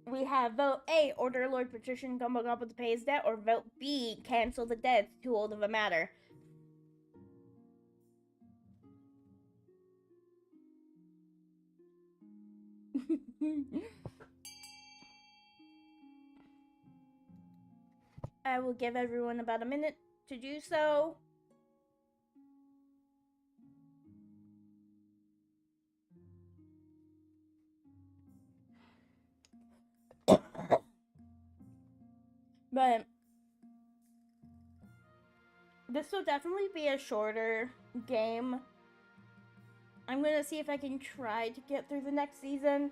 We have vote A, order Lord Patrician Gumble Gobble to pay his debt, or vote B, cancel the debt. It's too old of a matter. I will give everyone about a minute to do so. But this will definitely be a shorter game. I'm gonna see if I can try to get through the next season.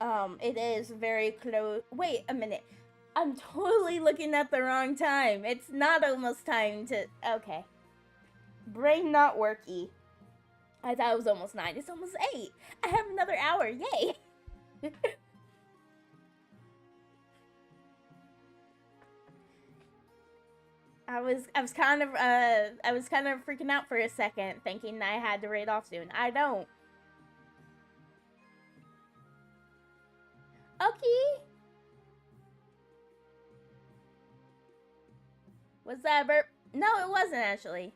It is very close. Wait a minute. I'm totally looking at the wrong time. It's not almost time to. Okay. Brain not worky. I thought it was almost 9. It's almost 8. I have another hour. Yay. I was kind of freaking out for a second, thinking I had to raid off soon. I don't. Okay. Was that a burp? No, it wasn't actually.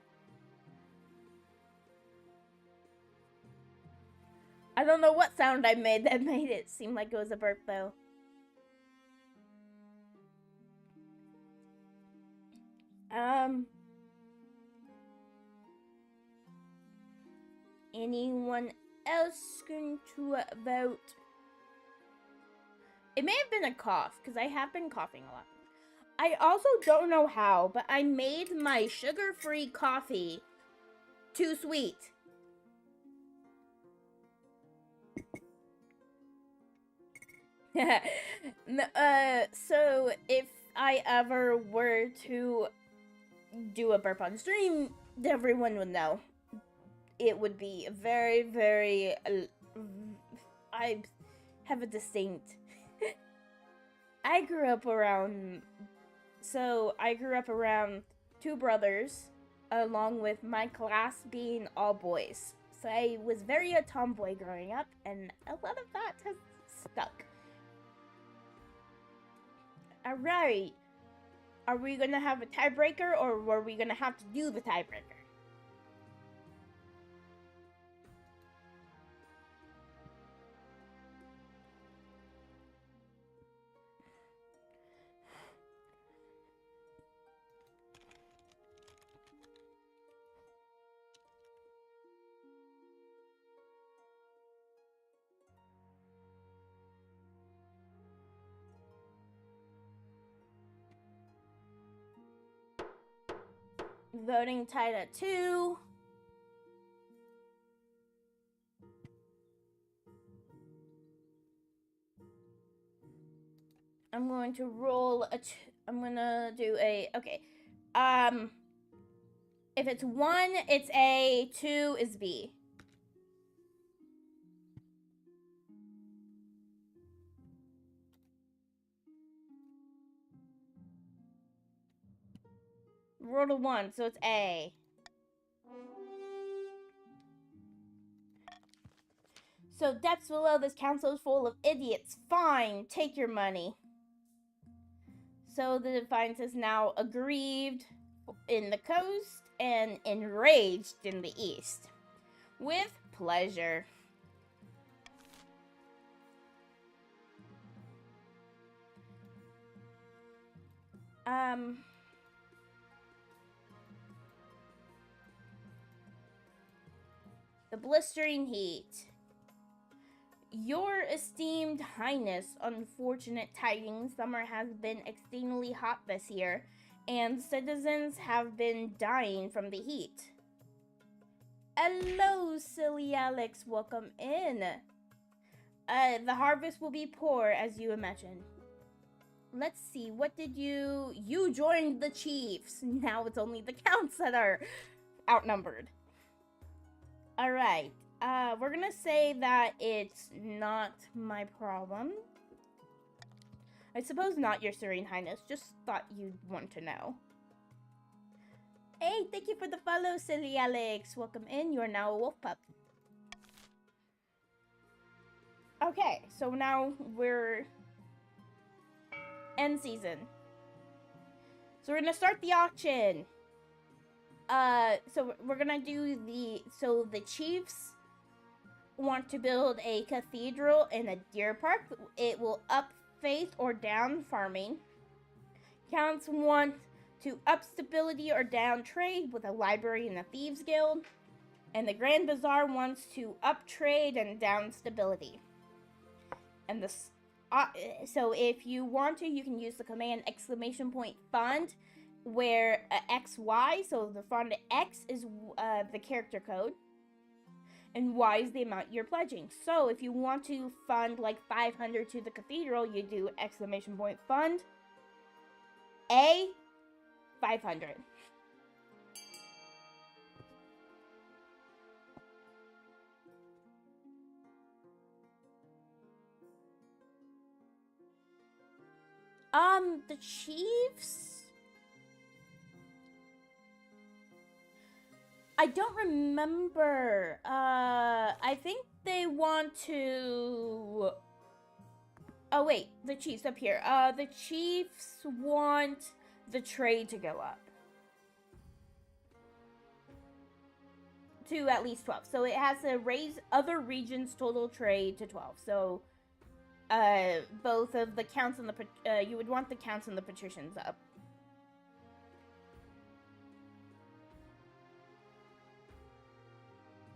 I don't know what sound I made that made it seem like it was a burp though. Anyone else going to vote? It may have been a cough, because I have been coughing a lot. I also don't know how, but I made my sugar-free coffee too sweet. So if I ever were to do a burp on stream, everyone would know. It would be very, very. I have a distinct. I grew up around 2 brothers, along with my class being all boys. So I was very a tomboy growing up, and a lot of that has stuck. Alright. Are we gonna have a tiebreaker, or are we gonna have to do the tiebreaker? Voting tied at 2. I'm going to roll a. I'm gonna do a. Okay. If it's 1, it's A. 2 is B. Roll a 1, so it's A. So depths below this council is full of idiots. Fine, take your money. So the Defiance is now aggrieved in the coast and enraged in the east. With pleasure. The blistering heat. Your esteemed highness, unfortunate tidings, summer has been exceedingly hot this year, and citizens have been dying from the heat. Hello, silly Alex, welcome in. The harvest will be poor, as you imagine. Let's see, what did you... You joined the chiefs. Now it's only the counts that are outnumbered. Alright, we're gonna say that it's not my problem. I suppose not, your Serene Highness. Just thought you'd want to know. Hey, thank you for the follow, silly Alex. Welcome in. You are now a wolf pup. Okay, so now we're end season. So we're gonna start the auction. So we're gonna do so the chiefs want to build a cathedral in a deer park. It will up faith or down farming. Counts want to up stability or down trade with a library and a thieves guild. And the Grand Bazaar wants to up trade and down stability. And this, so if you want to, you can use the command !fund, where XY, so the fund X is the character code, and Y is the amount you're pledging. So if you want to fund like 500 to the cathedral, you do !fund A 500. The Chiefs? I don't remember. I think they want to... Oh, wait. The Chiefs up here. The Chiefs want the trade to go up. To at least 12. So it has to raise other regions' total trade to 12. So... both of the counts and the you would want the counts and the patricians up.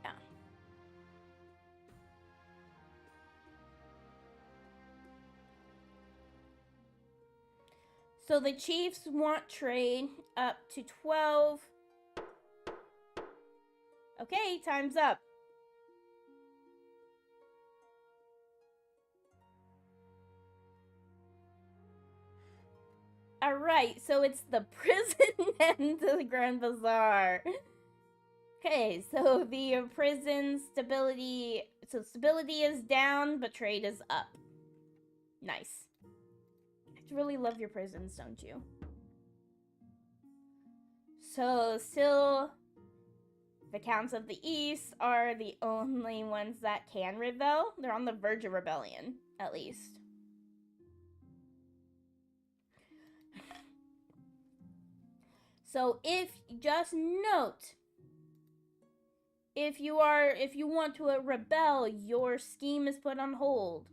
Yeah. So the chiefs want trade up to 12. Okay, time's up. Alright, so it's the prison and the Grand Bazaar. Okay, so the prison stability... So stability is down, but trade is up. Nice. I really love your prisons, don't you? So still... The Counts of the East are the only ones that can rebel. They're on the verge of rebellion, at least. So if, just note, if you want to rebel, your scheme is put on hold.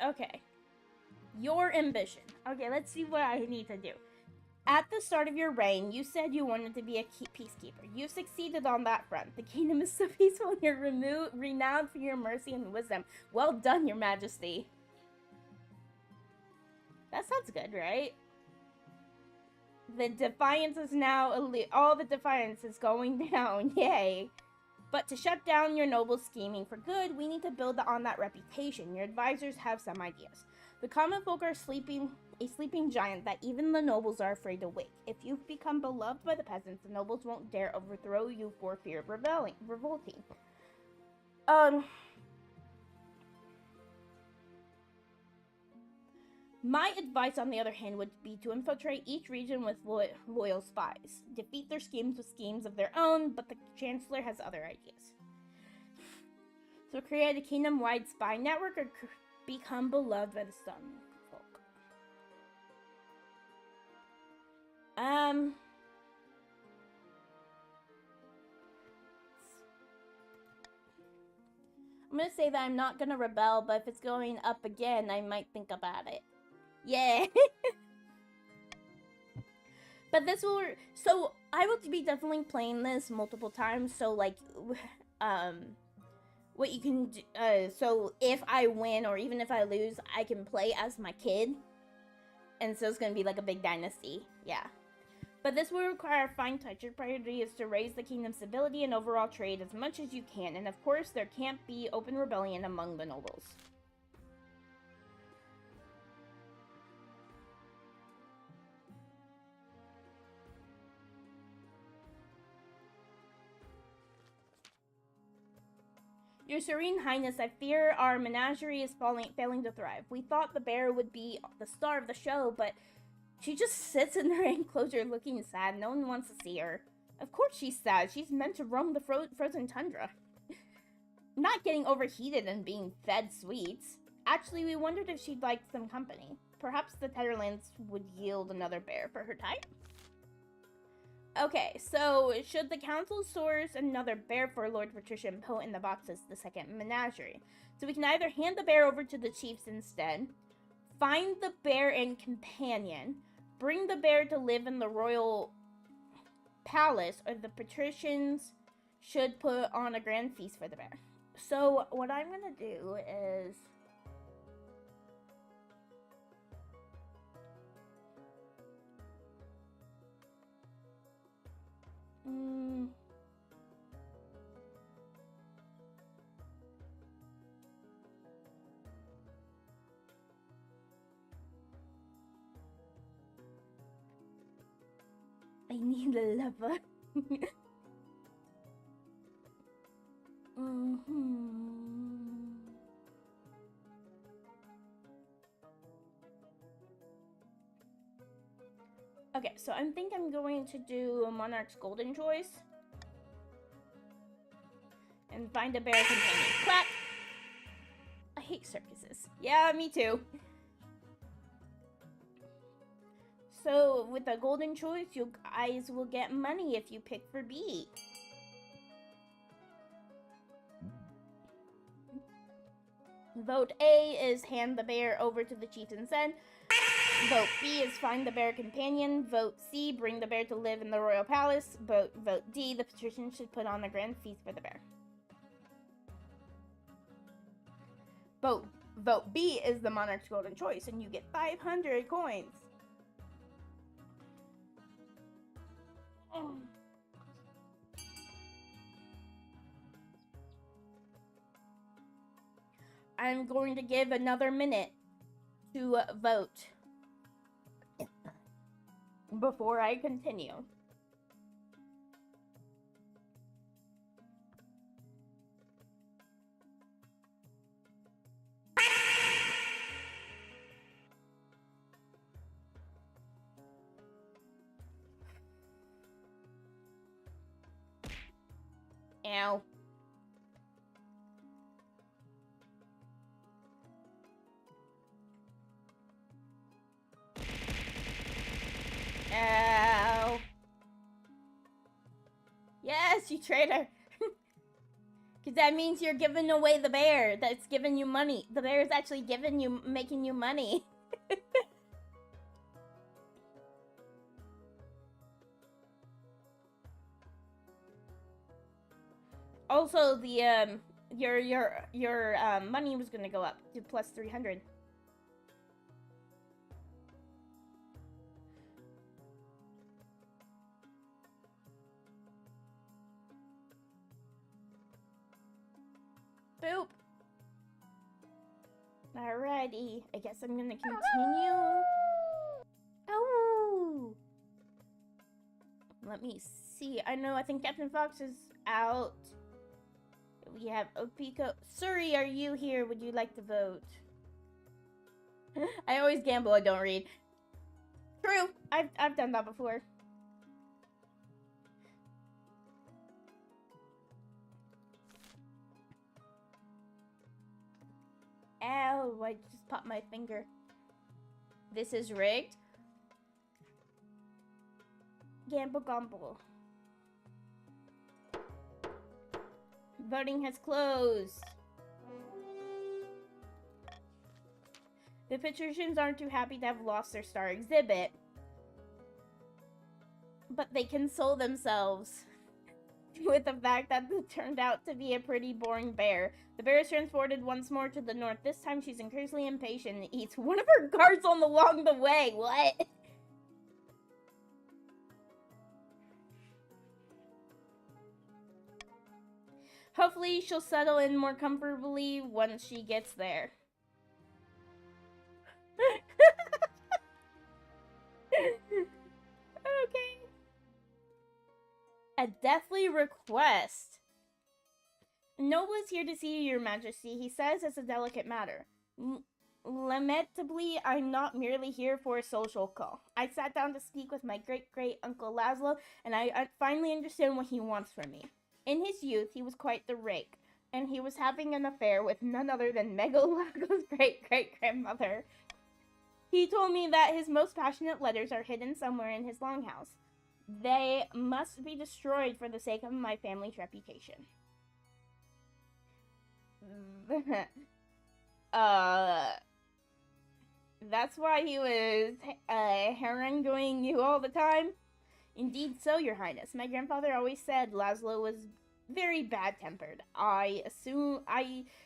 Okay. Your ambition. Okay, let's see what I need to do. At the start of your reign, you said you wanted to be a peacekeeper. You've succeeded on that front. The kingdom is so peaceful and you're renowned for your mercy and wisdom. Well done, your majesty. That sounds good, right? The defiance is now all the defiance is going down. Yay. But to shut down your noble scheming for good, we need to build on that reputation. Your advisors have some ideas. The common folk are a sleeping giant that even the nobles are afraid to wake. If you've become beloved by the peasants, the nobles won't dare overthrow you for fear of revolting. My advice, on the other hand, would be to infiltrate each region with loyal spies. Defeat their schemes with schemes of their own, but the Chancellor has other ideas. So create a kingdom-wide spy network or become beloved by the Sun folk. I'm gonna say that I'm not gonna rebel, but if it's going up again, I might think about it. Yeah. But this will... So, I will be definitely playing this multiple times, so, like, what you can do... so, if I win, or even if I lose, I can play as my kid. And so, it's gonna be, like, a big dynasty. Yeah. But this will require a fine touch. Your priority is to raise the kingdom's stability and overall trade as much as you can. And, of course, there can't be open rebellion among the nobles. Your Serene Highness, I fear our menagerie is failing to thrive. We thought the bear would be the star of the show, but she just sits in her enclosure looking sad. No one wants to see her. Of course she's sad. She's meant to roam the frozen tundra. Not getting overheated and being fed sweets. Actually, we wondered if she'd like some company. Perhaps the Tetherlands would yield another bear for her type. Okay, so should the council source another bear for Lord Patricia and put in the box as the second menagerie? So we can either hand the bear over to the chiefs instead, find the bear and companion, bring the bear to live in the royal palace, or the patricians should put on a grand feast for the bear. So what I'm gonna do is... I need a lover. Okay, so I think I'm going to do a Monarch's Golden Choice. And find a bear companion. Clap! I hate circuses. Yeah, me too. So, with the Golden Choice, you guys will get money if you pick for B. Vote A is hand the bear over to the chief and send. Vote B is find the bear companion. Vote C, bring the bear to live in the royal palace. Vote D, the patrician should put on a grand feast for the bear. Vote B is the Monarch's Golden Choice, and you get 500 coins. I'm going to give another minute to vote before I continue. Ow. Ow. Yes, you traitor. Because that means you're giving away the bear that's giving you money. The bear is actually making you money. Also, the your money was gonna go up to plus 300. Boop. Alrighty, I guess I'm gonna continue. Oh! Let me see. I think Captain Fox is out. We have Opiko. Suri, are you here? Would you like to vote? I always gamble, I don't read. True. I've done that before. Ow, I just popped my finger. This is rigged. Gamble gumble. Voting has closed. The patricians aren't too happy to have lost their star exhibit, but they console themselves with the fact that it turned out to be a pretty boring bear. The bear is transported once more to the north. This time she's increasingly impatient and eats one of her guards along the way. What? Hopefully she'll settle in more comfortably once she gets there. Okay. A deathly request. Noble is here to see you, Your Majesty. He says it's a delicate matter. Lamentably, I'm not merely here for a social call. I sat down to speak with my great-great-uncle Laszlo, and I finally understand what he wants from me. In his youth, he was quite the rake, and he was having an affair with none other than Megalago's great-great-grandmother. He told me that his most passionate letters are hidden somewhere in his longhouse. They must be destroyed for the sake of my family's reputation. That's why he was haranguing you all the time? Indeed so, Your Highness. My grandfather always said Laszlo was very bad-tempered. I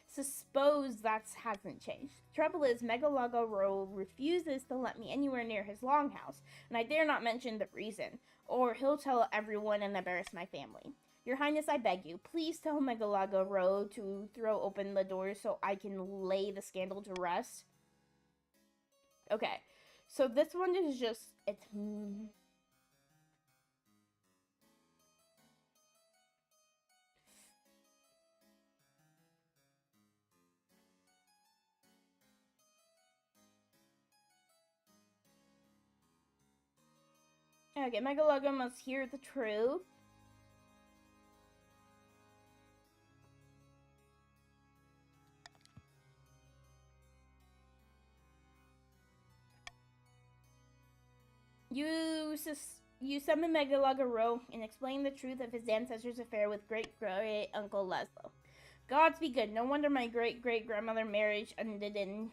suppose that hasn't changed. The trouble is, Megalago refuses to let me anywhere near his longhouse, and I dare not mention the reason, or he'll tell everyone and embarrass my family. Your Highness, I beg you, please tell Megalago to throw open the doors so I can lay the scandal to rest. Okay, so this one is just, it's... Okay, Megalago must hear the truth. You summon Megalago and explain the truth of his ancestors' affair with great-great-uncle Laszlo. Gods be good. No wonder my great-great-grandmother marriage ended in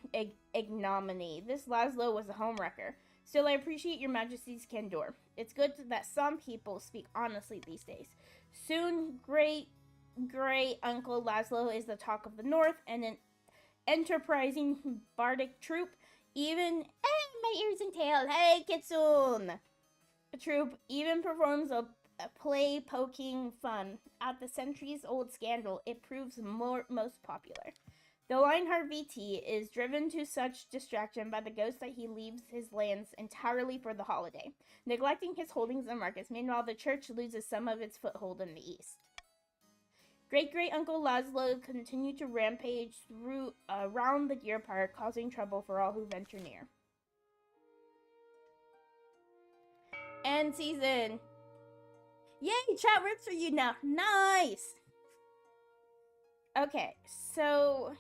ignominy. This Laszlo was a homewrecker. Still, I appreciate your majesty's candor. It's good that some people speak honestly these days. Soon, great-great-uncle Laszlo is the talk of the north, and an enterprising bardic troupe even... my ears and tail. Hey, Kitsune! The troupe even performs a play poking fun. At the centuries-old scandal, it proves most popular. The Lionheart VT is driven to such distraction by the ghost that he leaves his lands entirely for the holiday, neglecting his holdings and markets. Meanwhile, the church loses some of its foothold in the east. Great-great-uncle Laszlo continued to rampage around the deer park, causing trouble for all who venture near. End season. Yay, chat works for you now. Nice. Okay, so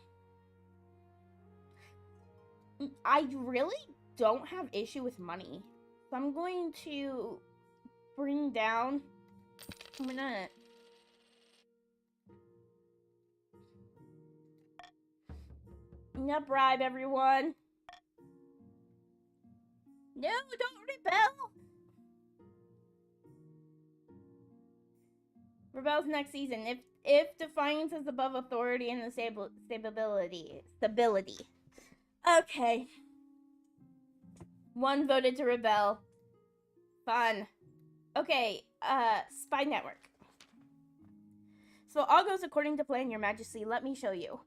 I really don't have issue with money. So I'm going to bring down, I'm gonna bribe everyone. No, don't rebel. Rebel's next season. If defiance is above authority and stability. Okay. One voted to rebel. Fun. Okay, spy network. So all goes according to plan, Your Majesty. Let me show you.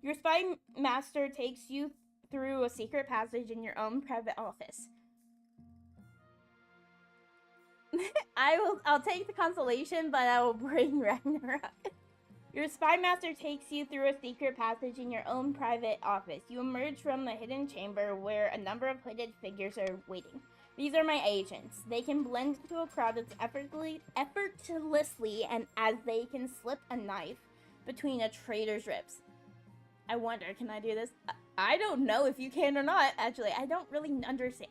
Your spy master takes you through a secret passage in your own private office. I'll take the consolation, but I will bring Ragnarok. Your spy master takes you through a secret passage in your own private office. You emerge from the hidden chamber where a number of hooded figures are waiting. These are my agents. They can blend into a crowd as effortlessly and as they can slip a knife between a traitor's ribs. I wonder, can I do this? I don't know if you can or not, actually. I don't really understand.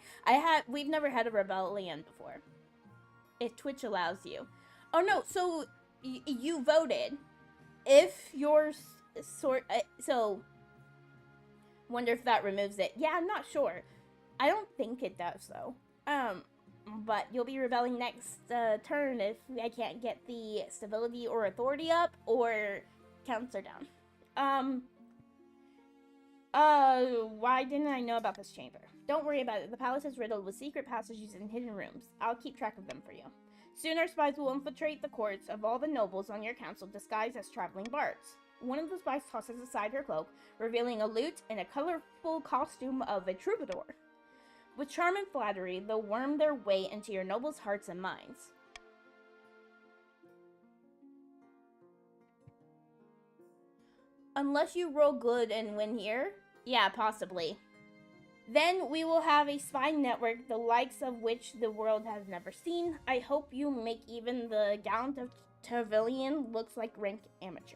We've never had a rebellion before. If Twitch allows you. Oh no, so you voted. If your so wonder if that removes it. Yeah, I'm not sure. I don't think it does though. But you'll be rebelling next turn if I can't get the stability or authority up or counts are down. Why didn't I know about this chamber? Don't worry about it. The palace is riddled with secret passages and hidden rooms. I'll keep track of them for you. Soon our spies will infiltrate the courts of all the nobles on your council disguised as traveling bards. One of the spies tosses aside her cloak, revealing a lute and a colorful costume of a troubadour. With charm and flattery, they'll worm their way into your nobles' hearts and minds. Unless you roll good and win here? Yeah, possibly. Then we will have a spy network the likes of which the world has never seen. I hope you make even the gallant of Trevelyan looks like rank amateur.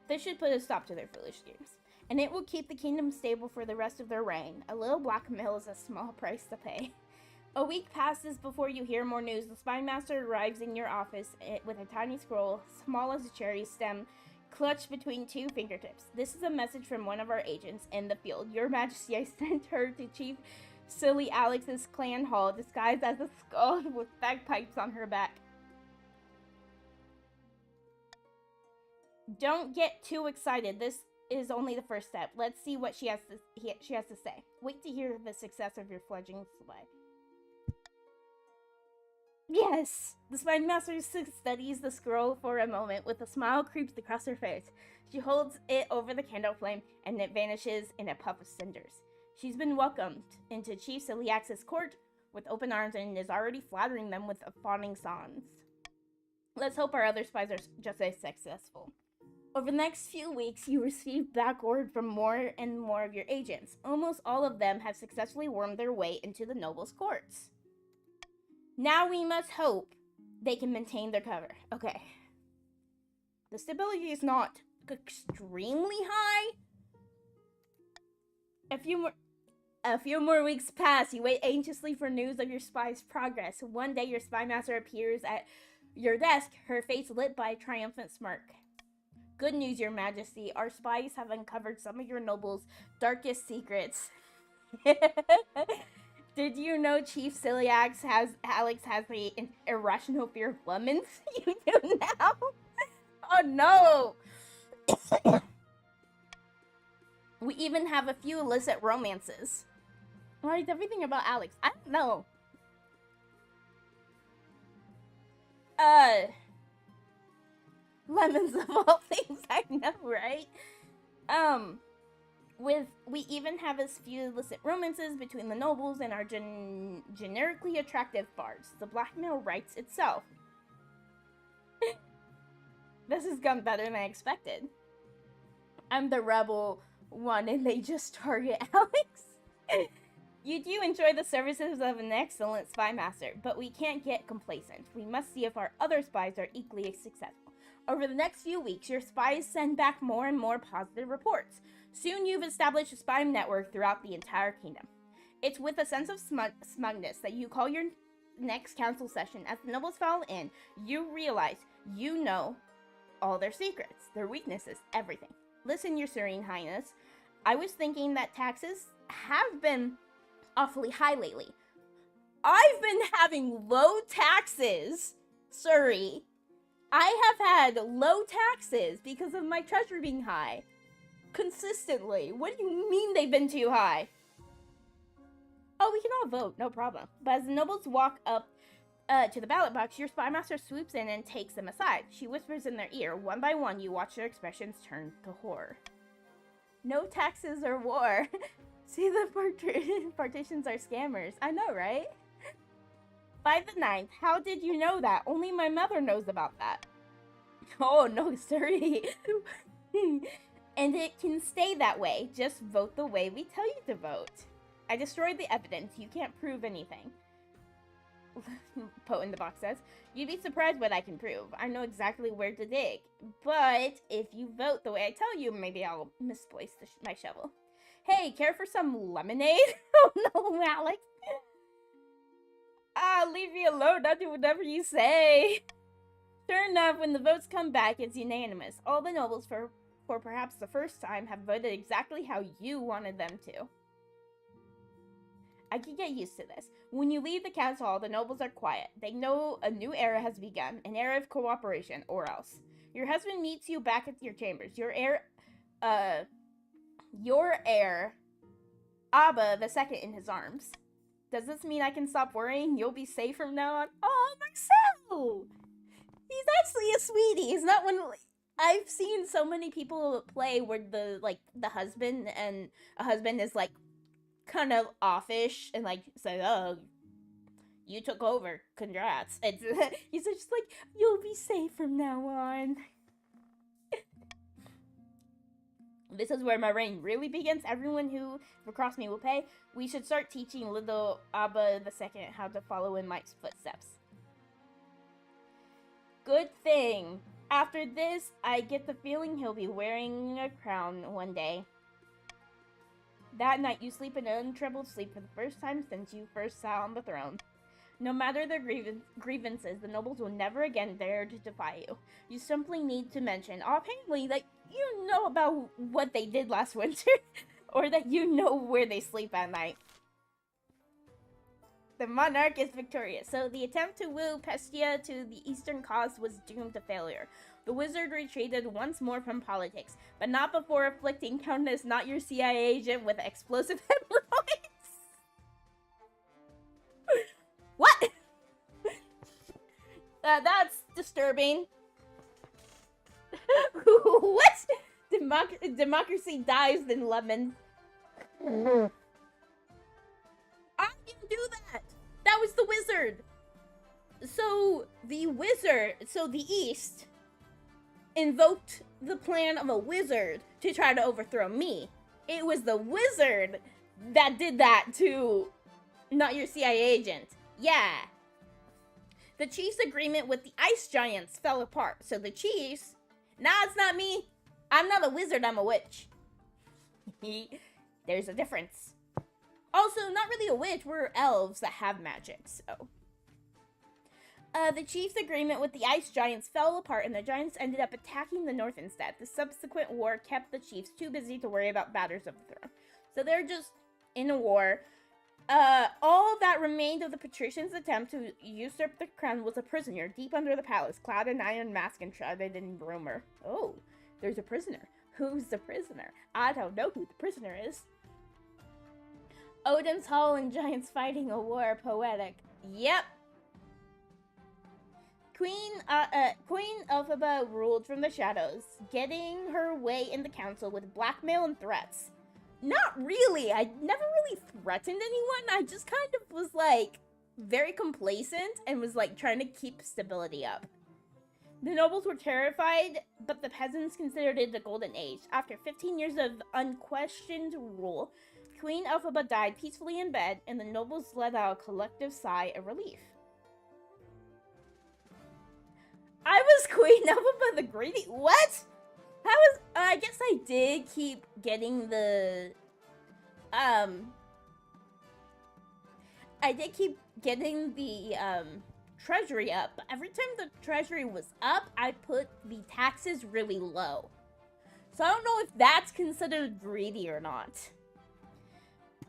This should put a stop to their foolish games. And it will keep the kingdom stable for the rest of their reign. A little blackmail is a small price to pay. A week passes before you hear more news. The spy master arrives in your office with a tiny scroll, small as a cherry stem, clutched between two fingertips. This is a message from one of our agents in the field. Your Majesty, I sent her to Chief Silly Alex's clan hall, disguised as a skull with bagpipes on her back. Don't get too excited. This is only the first step. Let's see what she has to say. Wait to hear the success of your fledgling spy. Yes! The spy master studies the scroll for a moment with a smile creeps across her face. She holds it over the candle flame and it vanishes in a puff of cinders. She's been welcomed into Chief Celiax's court with open arms and is already flattering them with fawning songs. Let's hope our other spies are just as successful. Over the next few weeks, you receive back word from more and more of your agents. Almost all of them have successfully wormed their way into the nobles' courts. Now we must hope they can maintain their cover. Okay. The stability is not extremely high. A few more weeks pass. You wait anxiously for news of your spy's progress. One day your spy master appears at your desk, her face lit by a triumphant smirk. Good news, Your Majesty. Our spies have uncovered some of your nobles' darkest secrets. Did you know Chief Alex has an irrational fear of lemons? You do now? Oh no! We even have a few illicit romances. Why is everything about Alex? I don't know. Lemons of all things, I know, right? We even have a few illicit romances between the nobles and our generically attractive bards. The blackmail writes itself. This has gone better than I expected. I'm the rebel one and they just target Alex. You do enjoy the services of an excellent spy master, but we can't get complacent. We must see if our other spies are equally successful. Over the next few weeks, your spies send back more and more positive reports. Soon you've established a spy network throughout the entire kingdom. It's with a sense of smugness that you call your next council session. As the nobles file in, you realize you know all their secrets, their weaknesses, everything. Listen, Your Serene Highness, I was thinking that taxes have been awfully high lately. I've been having low taxes, Surrey. I have had low taxes because of my treasury being high. Consistently. What do you mean they've been too high? Oh, we can all vote, no problem. But as the nobles walk up to the ballot box, your spymaster swoops in and takes them aside. She whispers in their ear. One by one, you watch their expressions turn to horror. No taxes or war. See, the partitions are scammers. I know, right? By the 9th, how did you know that? Only my mother knows about that. Oh, no, sorry. And it can stay that way. Just vote the way we tell you to vote. I destroyed the evidence. You can't prove anything. Poe in the box says, you'd be surprised what I can prove. I know exactly where to dig. But if you vote the way I tell you, maybe I'll misplace my shovel. Hey, care for some lemonade? Oh no, Alex. Leave me alone. I'll do whatever you say. Sure enough, when the votes come back, it's unanimous. All the nobles, for perhaps the first time, have voted exactly how you wanted them to. I can get used to this. When you leave the council hall, the nobles are quiet. They know a new era has begun, an era of cooperation, or else. Your husband meets you back at your chambers. Your heir, Abba the second in his arms. Does this mean I can stop worrying? You'll be safe from now on? Oh, Marcel! He's actually a sweetie. He's not one... I've seen so many people play where the husband is, like, kind of offish and, like, say, oh, you took over. Congrats. It's, he's just like, you'll be safe from now on. This is where my reign really begins. Everyone who across me will pay. We should start teaching little Abba II how to follow in Mike's footsteps. Good thing. After this, I get the feeling he'll be wearing a crown one day. That night, you sleep an untroubled sleep for the first time since you first sat on the throne. No matter their grievances, the nobles will never again dare to defy you. You simply need to mention, apparently, that you know about what they did last winter, or that you know where they sleep at night. The monarch is victorious, so the attempt to woo Pestia to the eastern cause was doomed to failure. The wizard retreated once more from politics, but not before afflicting Countess Not Your CIA Agent with explosive hemorrhoids. What? That's disturbing. What? Democracy dies in lemon. I didn't do that. That was the wizard. So the East invoked the plan of a wizard to try to overthrow me. It was the wizard that did that to Not Your CIA Agent. Yeah. The Chiefs' agreement with the ice giants fell apart. So the Chiefs... Nah, it's not me. I'm not a wizard, I'm a witch. There's a difference. Also, not really a witch. We're elves that have magic, so... the Chiefs' agreement with the ice giants fell apart, and the giants ended up attacking the north instead. The subsequent war kept the Chiefs too busy to worry about matters of the throne. So they're just in a war. All that remained of the patricians' attempt to usurp the crown was a prisoner deep under the palace, clad in iron mask and shrouded in rumor. Oh, there's a prisoner. Who's the prisoner? I don't know who the prisoner is. Odin's Hall and giants fighting a war. Poetic. Yep. Queen Elphaba ruled from the shadows, getting her way in the council with blackmail and threats. Not really. I never really threatened anyone. I just kind of was, like, very complacent and was, like, trying to keep stability up. The nobles were terrified, but the peasants considered it the golden age. After 15 years of unquestioned rule, Queen Elphaba died peacefully in bed, and the nobles let out a collective sigh of relief. I was Queen Elphaba the Greedy. What? How was... I guess I did keep getting the... I did keep getting the, treasury up. But every time the treasury was up, I put the taxes really low. So I don't know if that's considered greedy or not.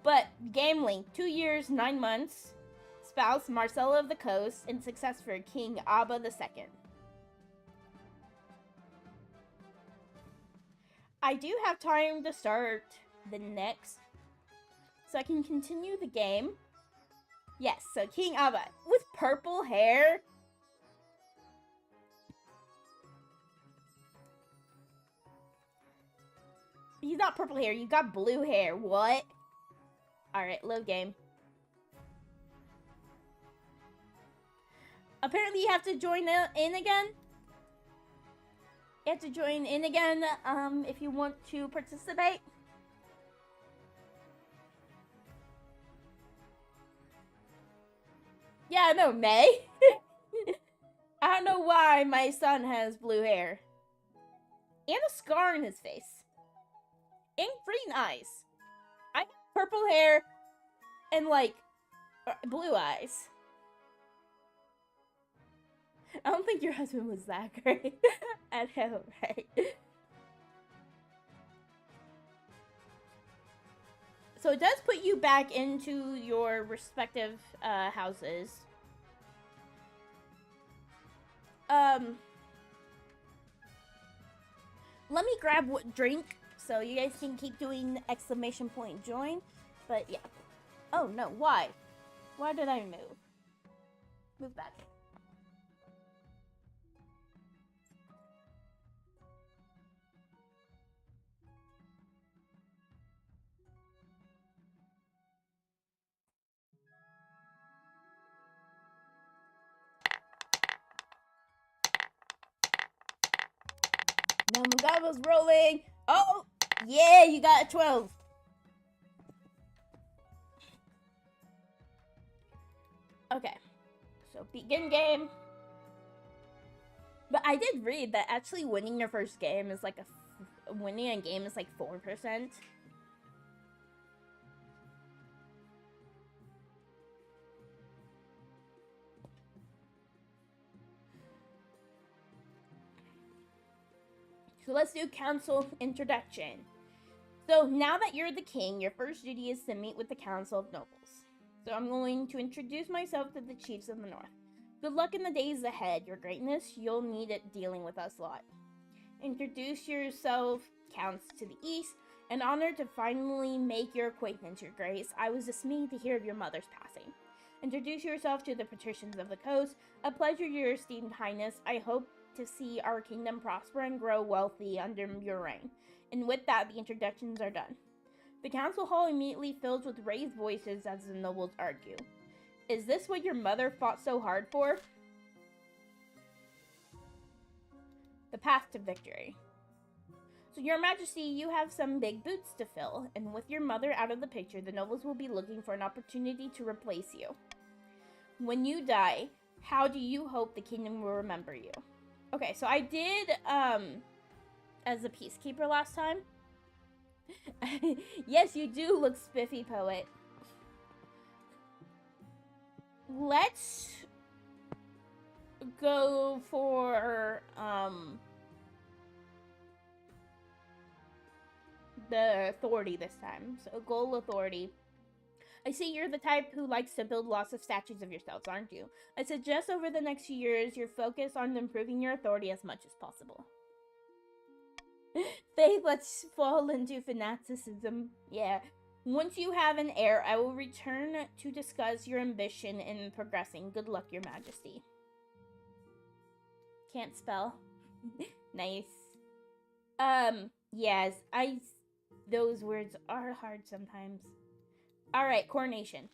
But game length, 2 years, 9 months. spouse Marcella of the Coast, and success for King Abba II. I do have time to start the next, so I can continue the game. Yes, so King Abba with purple hair. You got purple hair, you got blue hair. What? Alright, load game. Apparently you have to join in again. You have to join in again if you want to participate. Yeah, no, May. I don't know why my son has blue hair. And a scar in his face. And green eyes. I have purple hair and, like, blue eyes. I don't think your husband was that great. I know, right? So it does put you back into your respective houses. Let me grab what drink so you guys can keep doing exclamation point join. But yeah. Oh no, why? Why did I move? Move back. No, Mugaba's rolling. Oh, yeah, you got a 12. Okay, so begin game. But I did read that actually winning your first game is like winning a game is like 4%. So let's do council introduction. So now that you're the king, your first duty is to meet with the council of nobles. So I'm going to introduce myself to the chiefs of the north. Good luck in the days ahead, your greatness. You'll need it dealing with us lot. Introduce yourself, counts to the east. An honor to finally make your acquaintance, your grace. I was dismayed to hear of your mother's passing. Introduce yourself to the patricians of the coast. A pleasure, your esteemed highness. I hope to see our kingdom prosper and grow wealthy under your reign. And with that, the introductions are done. The council hall immediately fills with raised voices as the nobles argue. Is this what your mother fought so hard for? The path to victory. So, your majesty, you have some big boots to fill, and with your mother out of the picture, the nobles will be looking for an opportunity to replace you. When you die, how do you hope the kingdom will remember you? Okay, so I did, as a peacekeeper last time. Yes, you do look spiffy, poet. Let's go for, the authority this time. So, goal authority. I see you're the type who likes to build lots of statues of yourselves, aren't you? I suggest over the next few years, you're focused on improving your authority as much as possible. Faith, let's fall into fanaticism. Yeah. Once you have an heir, I will return to discuss your ambition in progressing. Good luck, your majesty. Can't spell. Nice. Yes, those words are hard sometimes. Alright, coronation.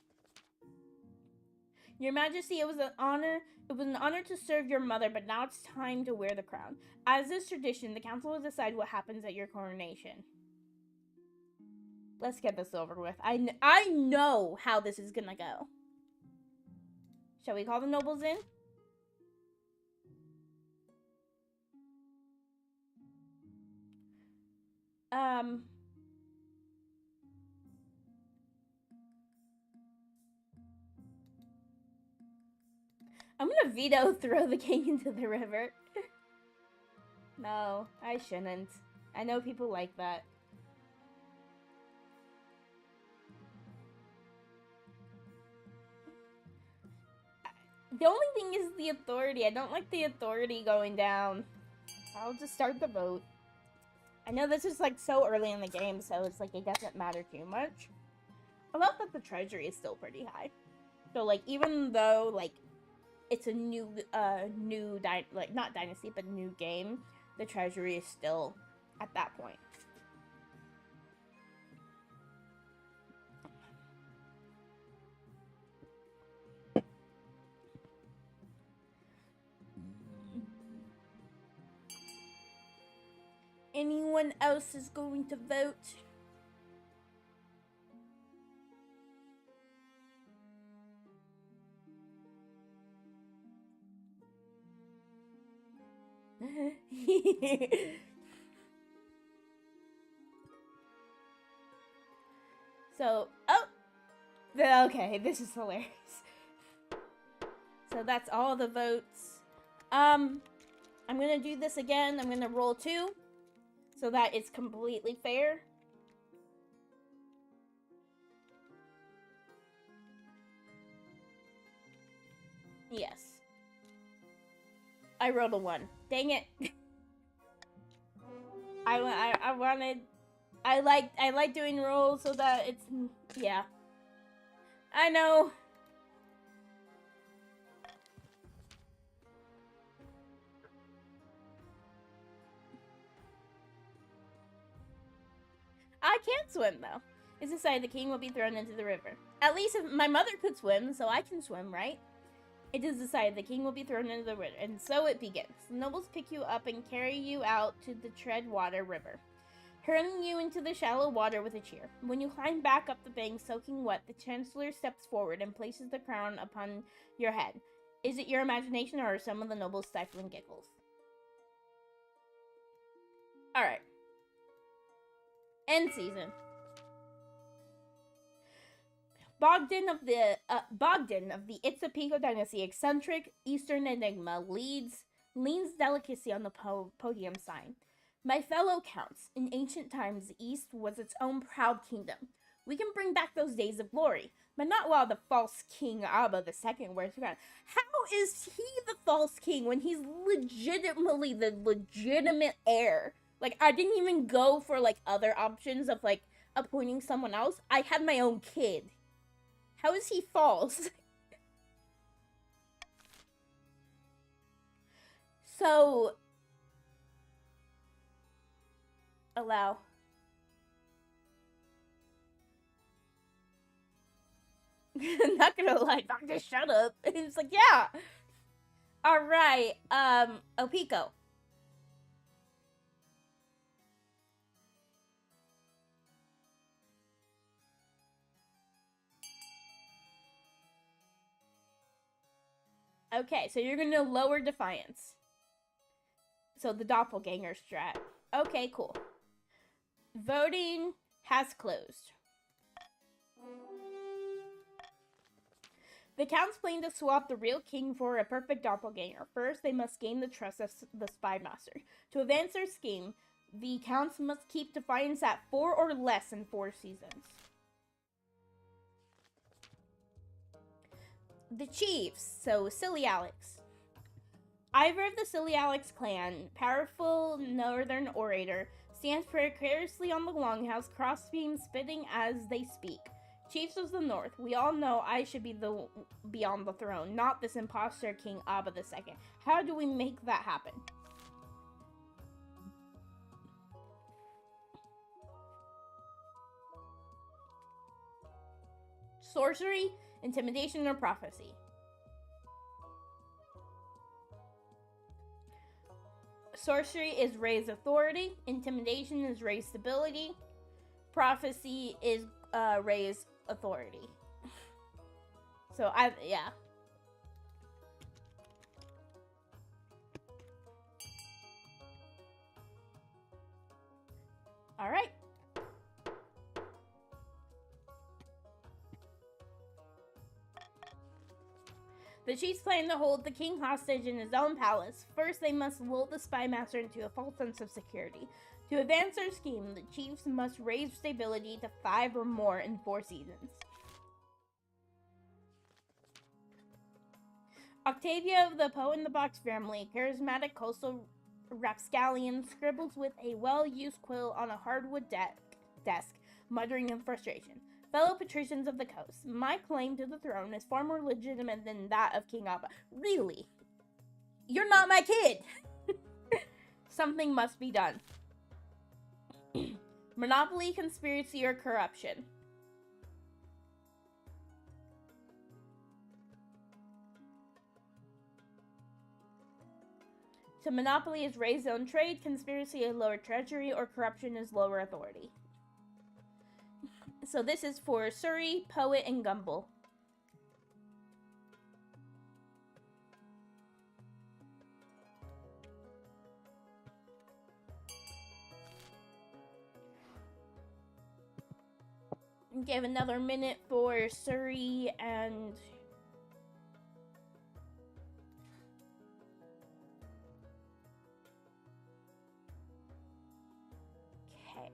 Your majesty, it was an honor to serve your mother, but now it's time to wear the crown. As is tradition, the council will decide what happens at your coronation. Let's get this over with. I know how this is gonna go. Shall we call the nobles in? I'm gonna veto throw the king into the river. No, I shouldn't. I know people like that. The only thing is the authority. I don't like the authority going down. I'll just start the vote. I know this is like so early in the game, so it's like it doesn't matter too much. I love that the treasury is still pretty high. So like even though like it's a new not dynasty but new game, the treasury is still at that point. Anyone else is going to vote? So, okay, this is hilarious. So that's all the votes. I'm gonna do this again. I'm gonna roll 2 so that it's completely fair. Yes. I rolled a 1. Dang it. I like doing rolls so that it's, yeah. I know. I can't swim though. It's decided the king will be thrown into the river. At least if my mother could swim, so I can swim, right? It is decided the king will be thrown into the river, and so it begins. The nobles pick you up and carry you out to the Treadwater River, hurling you into the shallow water with a cheer. When you climb back up the bank soaking wet, the chancellor steps forward and places the crown upon your head. Is it your imagination, or are some of the nobles stifling giggles? Alright. End season. Bogdan of the Itzapico dynasty, eccentric Eastern enigma, leans delicacy on the podium sign. My fellow counts, in ancient times the East was its own proud kingdom. We can bring back those days of glory, but not while the false king Abba II wears the crown. How is he the false king when he's legitimately the legitimate heir? Like, I didn't even go for like other options of like appointing someone else. I had my own kid. How is he false? So, allow. Not gonna lie, Doctor, shut up. He's like, yeah. Alright, Opico. Okay, so you're gonna lower Defiance. So the doppelganger strat. Okay, cool. Voting has closed. The counts plan to swap the real king for a perfect doppelganger. First, they must gain the trust of the spy master. To advance their scheme, the counts must keep Defiance at 4 or less in 4 seasons. The chiefs, so Silly Alex. Ivor of the Silly Alex clan, powerful northern orator, stands precariously on the longhouse, crossbeam spitting as they speak. Chiefs of the North, we all know I should be on the throne, not this imposter King Abba II. How do we make that happen? Sorcery, intimidation, or prophecy? Sorcery is raise authority, intimidation is raise stability, prophecy is raise authority. So yeah. All right. The chiefs plan to hold the king hostage in his own palace. First, they must lull the spy master into a false sense of security. To advance their scheme, the chiefs must raise stability to 5 or more in 4 seasons. Octavia of the Poe in the Box family, charismatic coastal rapscallion, scribbles with a well-used quill on a hardwood desk, muttering in frustration. Fellow patricians of the coast, my claim to the throne is far more legitimate than that of King Appa. Really? You're not my kid! Something must be done. Monopoly, conspiracy, or corruption. So monopoly is raised zone trade, conspiracy is lower treasury, or corruption is lower authority. So this is for Surrey, Poet, and Gumble. Give another minute for Surrey and... Okay.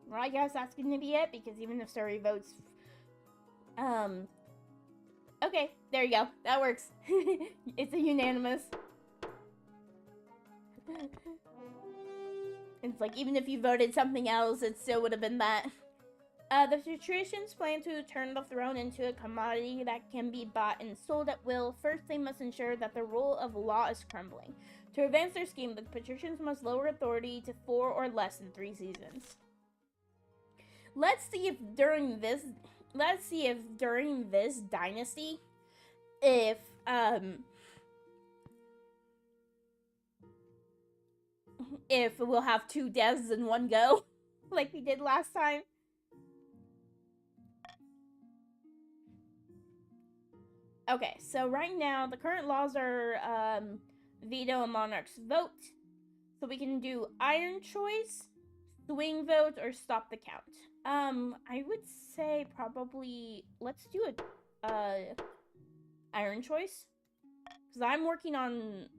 Well, I guess that's gonna be it, because even if Surrey votes... Okay, there you go. That works. It's a unanimous. It's like, even if you voted something else, it still would have been that. The patricians plan to turn the throne into a commodity that can be bought and sold at will. First, they must ensure that the rule of law is crumbling. To advance their scheme, the patricians must lower authority to 4 or less in 3 seasons. Let's see if during this dynasty, if we'll have 2 deaths in one go, like we did last time. Okay, so right now, the current laws are veto a monarch's vote. So we can do iron choice, swing vote, or stop the count. I would say probably, let's do a iron choice. Because I'm working on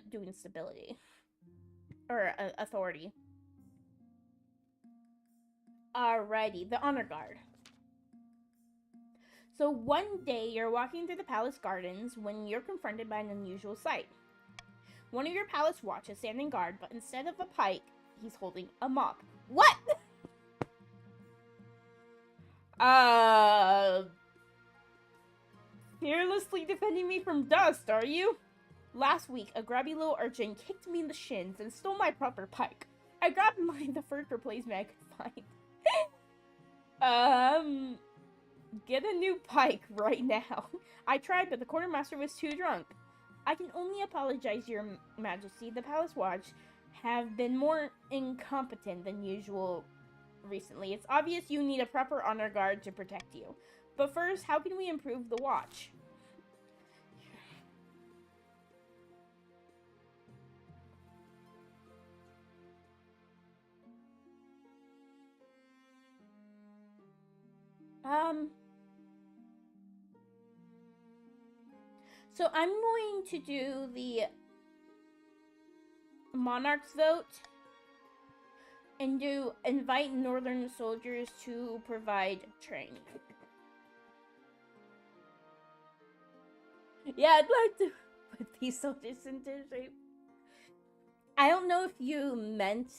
doing stability. Or authority. Alrighty, the honor guard. So one day, you're walking through the palace gardens when you're confronted by an unusual sight. One of your palace watch is standing guard, but instead of a pike, he's holding a mop. What? Fearlessly defending me from dust, are you? Last week, a grubby little urchin kicked me in the shins and stole my proper pike. I grabbed the first replacement I could find. Get a new pike right now. I tried, but the quartermaster was too drunk. I can only apologize, Your Majesty. The Palace Watch have been more incompetent than usual recently. It's obvious you need a proper honor guard to protect you. But first, how can we improve the watch? So I'm going to do the monarch's vote and do invite northern soldiers to provide training. Yeah, I'd like to put these soldiers into shape. I don't know if you meant,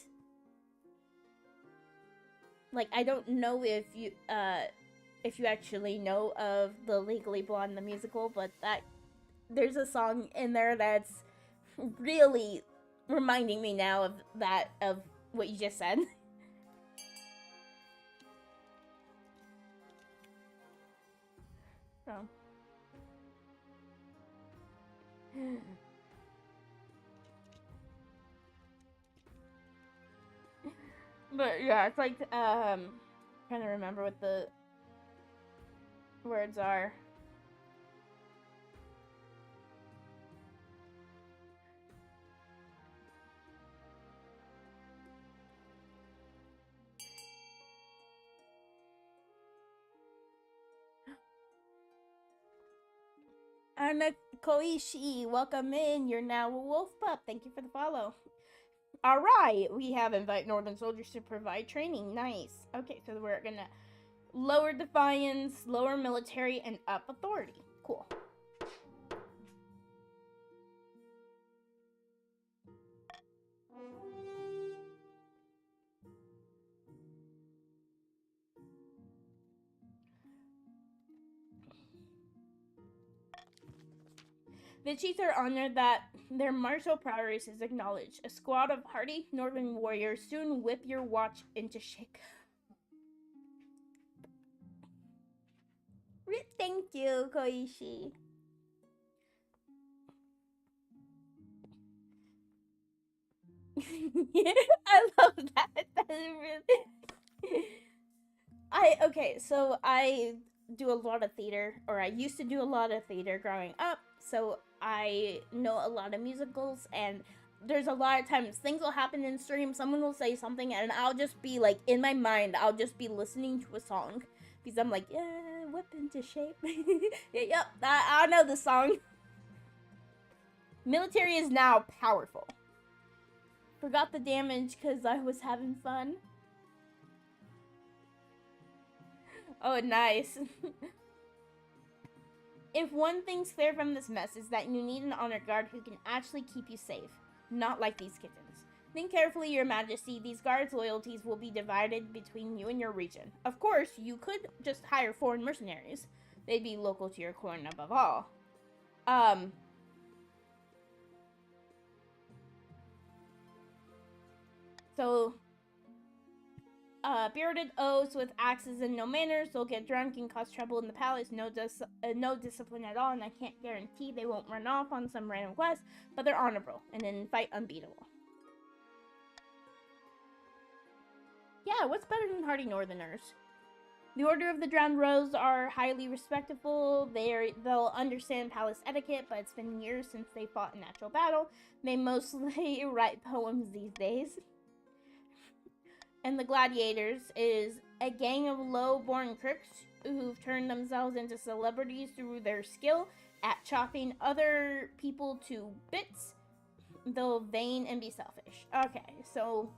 like, I don't know if you actually know of the Legally Blonde the musical, but there's a song in there that's really reminding me now of what you just said. So. But yeah, it's like trying to remember what the words are. Anna Koishi, welcome in. You're now a wolf pup. Thank you for the follow. Alright, we have invite northern soldiers to provide training. Nice. Okay, so we're gonna lower defiance, lower military, and up authority. Cool. The chiefs are honored that their martial prowess is acknowledged. A squad of hardy northern warriors soon whip your watch into shape. Thank you, Koishi. I love that. That is really... Okay, so I do a lot of theater, or I used to do a lot of theater growing up, so I know a lot of musicals, and there's a lot of times things will happen in stream, someone will say something, and I'll just be like, in my mind, I'll just be listening to a song, because I'm like, yeah, whip into shape. Yep, I know the song. Military is now powerful. Forgot the damage because I was having fun. Oh, nice. If one thing's clear from this mess is that you need an honor guard who can actually keep you safe, not like these kittens. Think carefully, Your Majesty. These guards' loyalties will be divided between you and your region. Of course, you could just hire foreign mercenaries. They'd be local to your coin above all. So, bearded oafs with axes and no manners. They'll get drunk and cause trouble in the palace. No discipline at all, and I can't guarantee they won't run off on some random quest, but they're honorable and in fight unbeatable. Yeah, what's better than hardy northerners? The Order of the Drowned Rose are highly respectable. They'll understand palace etiquette, but it's been years since they fought in actual battle. They mostly write poems these days. And the Gladiators is a gang of low-born crooks who've turned themselves into celebrities through their skill at chopping other people to bits, though vain and be selfish. Okay, so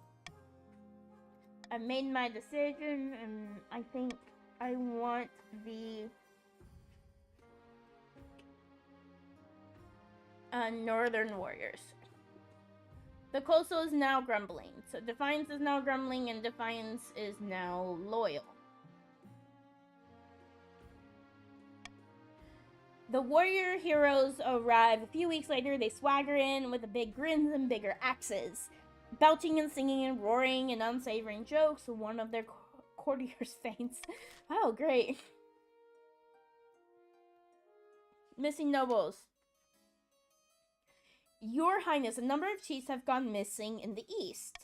I've made my decision, and I think I want the Northern Warriors. The Coastal is now grumbling. So Defiance is now grumbling, and Defiance is now loyal. The warrior heroes arrive a few weeks later. They swagger in with big grins and bigger axes, belching and singing and roaring and unsavoring jokes. One of their courtiers faints. Oh, great. Missing nobles. Your Highness, a number of chiefs have gone missing in the east.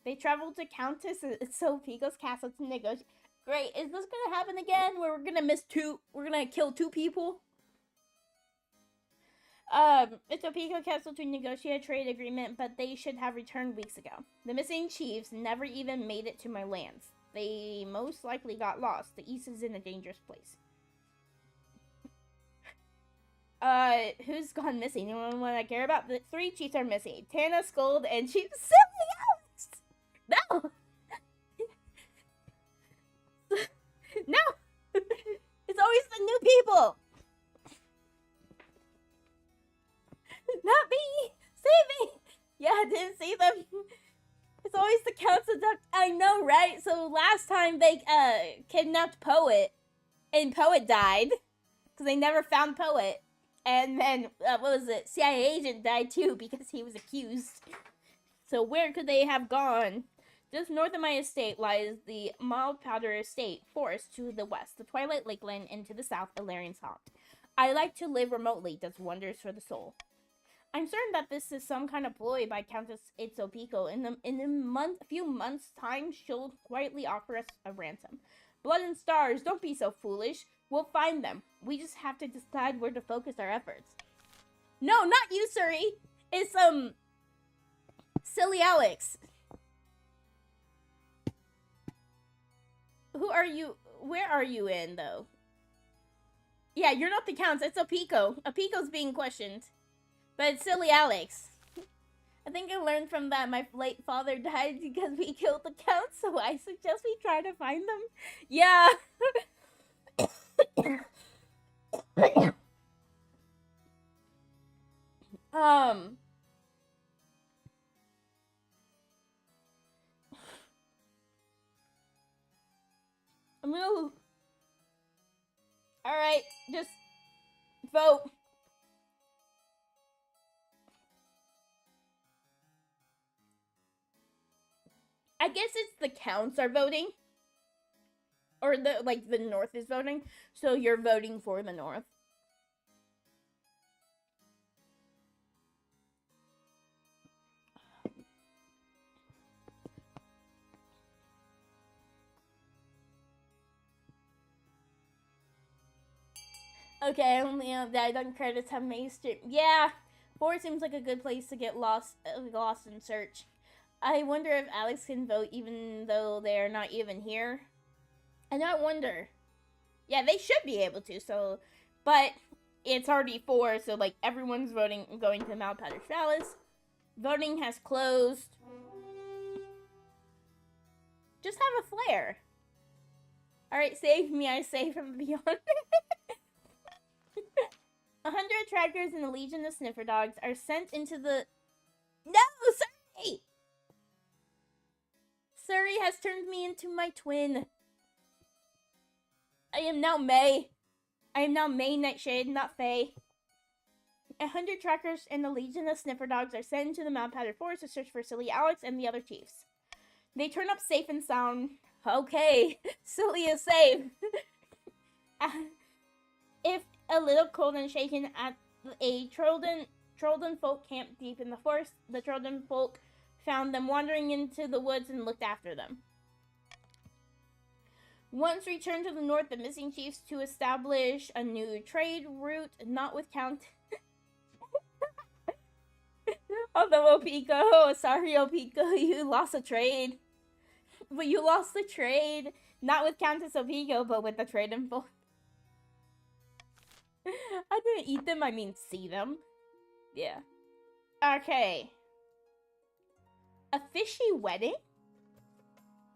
They traveled to Countess Sopico's castle to negotiate. Great, is this gonna happen again where we're gonna kill two people? It's Sopico Castle to negotiate a trade agreement, but they should have returned weeks ago. The missing chiefs never even made it to my lands. They most likely got lost. The east is in a dangerous place. Who's gone missing? Anyone want to care about? The 3 chiefs are missing. Tana, Scold, and Chief Silly Alex! No! No! It's always the new people! Not me! Save me! Yeah, I didn't see them. It's always the council. I know, right? So last time they, kidnapped Poet, and Poet died. Because they never found Poet. And then, what was it? CIA agent died too because he was accused. So where could they have gone? Just north of my estate lies the Mild Powder Estate Forest to the west, the Twilight Lakeland, and to the south, Valerian's Haunt. I like to live remotely, does wonders for the soul. I'm certain that this is some kind of ploy by Countess Itzopico. In a few months' time, she'll quietly offer us a ransom. Blood and stars, don't be so foolish. We'll find them. We just have to decide where to focus our efforts. No, not you, Suri. It's, Silly Alex. Who are you? Where are you in, though? Yeah, you're not the Countess. It's Apico. Apico's being questioned. But it's Silly Alex. I think I learned from that my late father died because we killed the Count, so I suggest we try to find them. Yeah. I'm gonna... Alright, just vote. I guess it's the counts are voting. Or the North is voting. So you're voting for the North. Okay, only died on credits have May stream. Yeah, 4 seems like a good place to get lost in search. I wonder if Alex can vote even though they're not even here. And I wonder. Yeah, they should be able to. So, but it's already 4, so like everyone's voting, going to Mount Powder Palace. Voting has closed. Just have a flare. All right, save me. I say from beyond. 100 trackers and a legion of sniffer dogs are sent into the... No, Surrey! Surrey has turned me into my twin. I am now May. I am now May Nightshade, not Faye. 100 trackers and a legion of sniffer dogs are sent into the Mount Powder Forest to search for Silly Alex and the other chiefs. They turn up safe and sound. Okay, Silly is safe. If a little cold and shaken at a Trollden folk camp deep in the forest, the Trollden folk found them wandering into the woods and looked after them. Once returned to the north, the missing chiefs to establish a new trade route, not with Count. Although Opico, sorry Opico, you lost a trade. But you lost the trade, not with Countess Opico, but with the trade info. I didn't eat them, I mean see them. Yeah. Okay. A fishy wedding?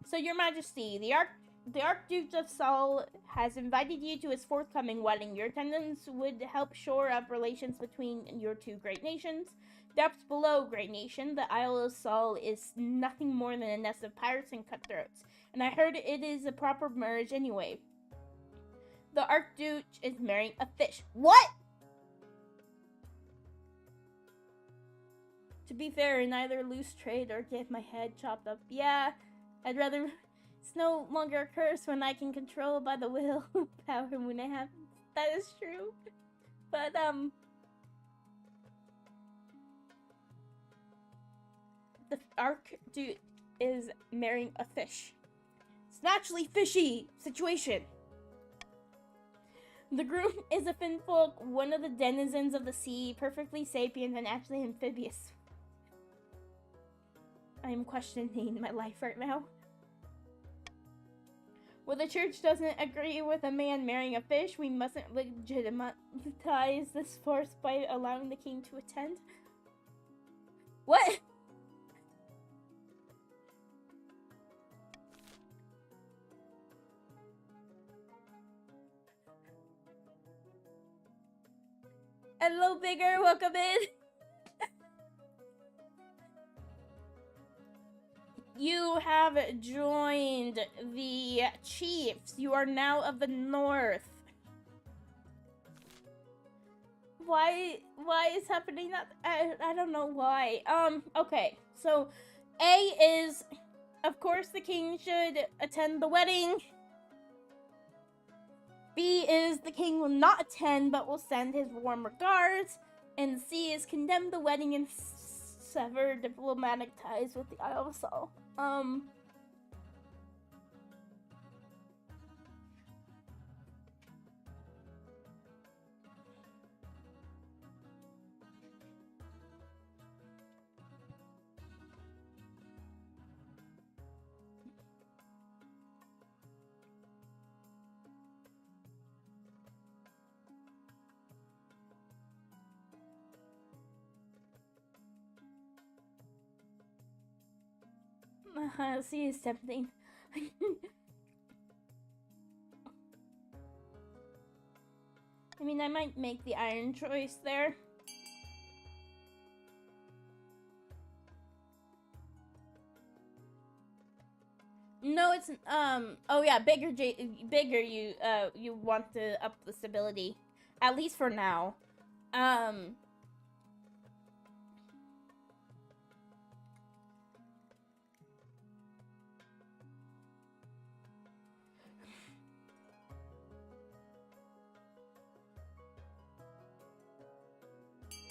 So, Your Majesty, the Archduke of Sol has invited you to his forthcoming wedding. Your attendance would help shore up relations between your two great nations. Depths below Great Nation, the Isle of Sol is nothing more than a nest of pirates and cutthroats. And I heard it is a proper marriage anyway. The Archduke is marrying a fish. What? To be fair, in either lose trade or get my head chopped up. Yeah, I'd rather... It's no longer a curse when I can control by the will power when I have... That is true. But, the Archduke is marrying a fish. It's an actually fishy situation. The groom is a finfolk, one of the denizens of the sea, perfectly sapient and actually amphibious. I am questioning my life right now. Well, the church doesn't agree with a man marrying a fish. We mustn't legitimize this force by allowing the king to attend. What? Hello, Bigger. Welcome in. You have joined the chiefs. You are now of the north. Why is happening that? I don't know why. Okay. So, A is, of course, the king should attend the wedding. B is the king will not attend but will send his warm regards. And C is condemn the wedding and sever diplomatic ties with the Isle of Sol. C is tempting. I mean, I might make the iron choice there. No, it's oh yeah, bigger you want to up the stability, at least for now.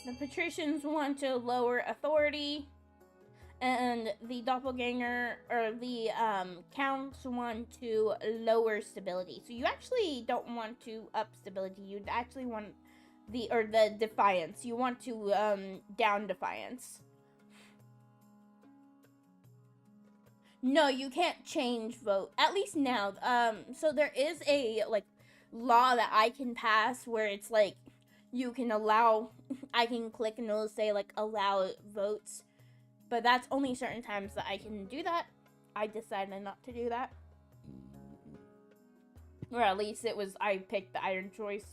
The patricians want to lower authority, and the doppelganger or the counts want to lower stability. So you actually don't want to up stability. You'd actually want the defiance. You want to down defiance. No, you can't change vote. At least now. So there is a like law that I can pass where it's like you can allow. I can click and it'll say like allow votes, but that's only certain times that I can do that. I decided not to do that, or at least it was I picked the iron choice.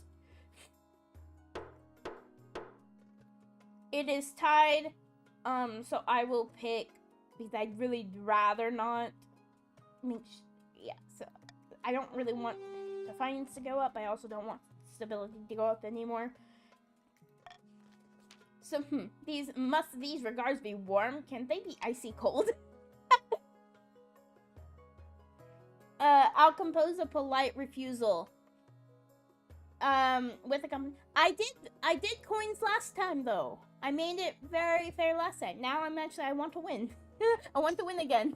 It is tied. So I will pick. Because I'd really rather not. I mean, yeah, so I don't really want defiance to go up. I also don't want stability to go up anymore. So, these regards be warm? Can they be icy cold? I'll compose a polite refusal. With a company. I did coins last time, though. I made it very fair last time. Now I want to win. I want to win again.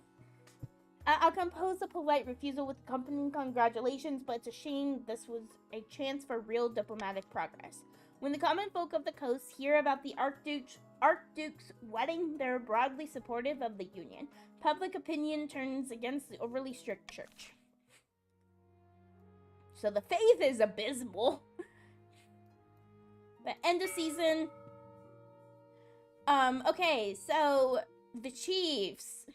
I'll compose a polite refusal with accompanying congratulations, but it's a shame this was a chance for real diplomatic progress. When the common folk of the coast hear about the Archduke's wedding, they're broadly supportive of the union. Public opinion turns against the overly strict church. So the faith is abysmal. But end of season. Okay, so the Chiefs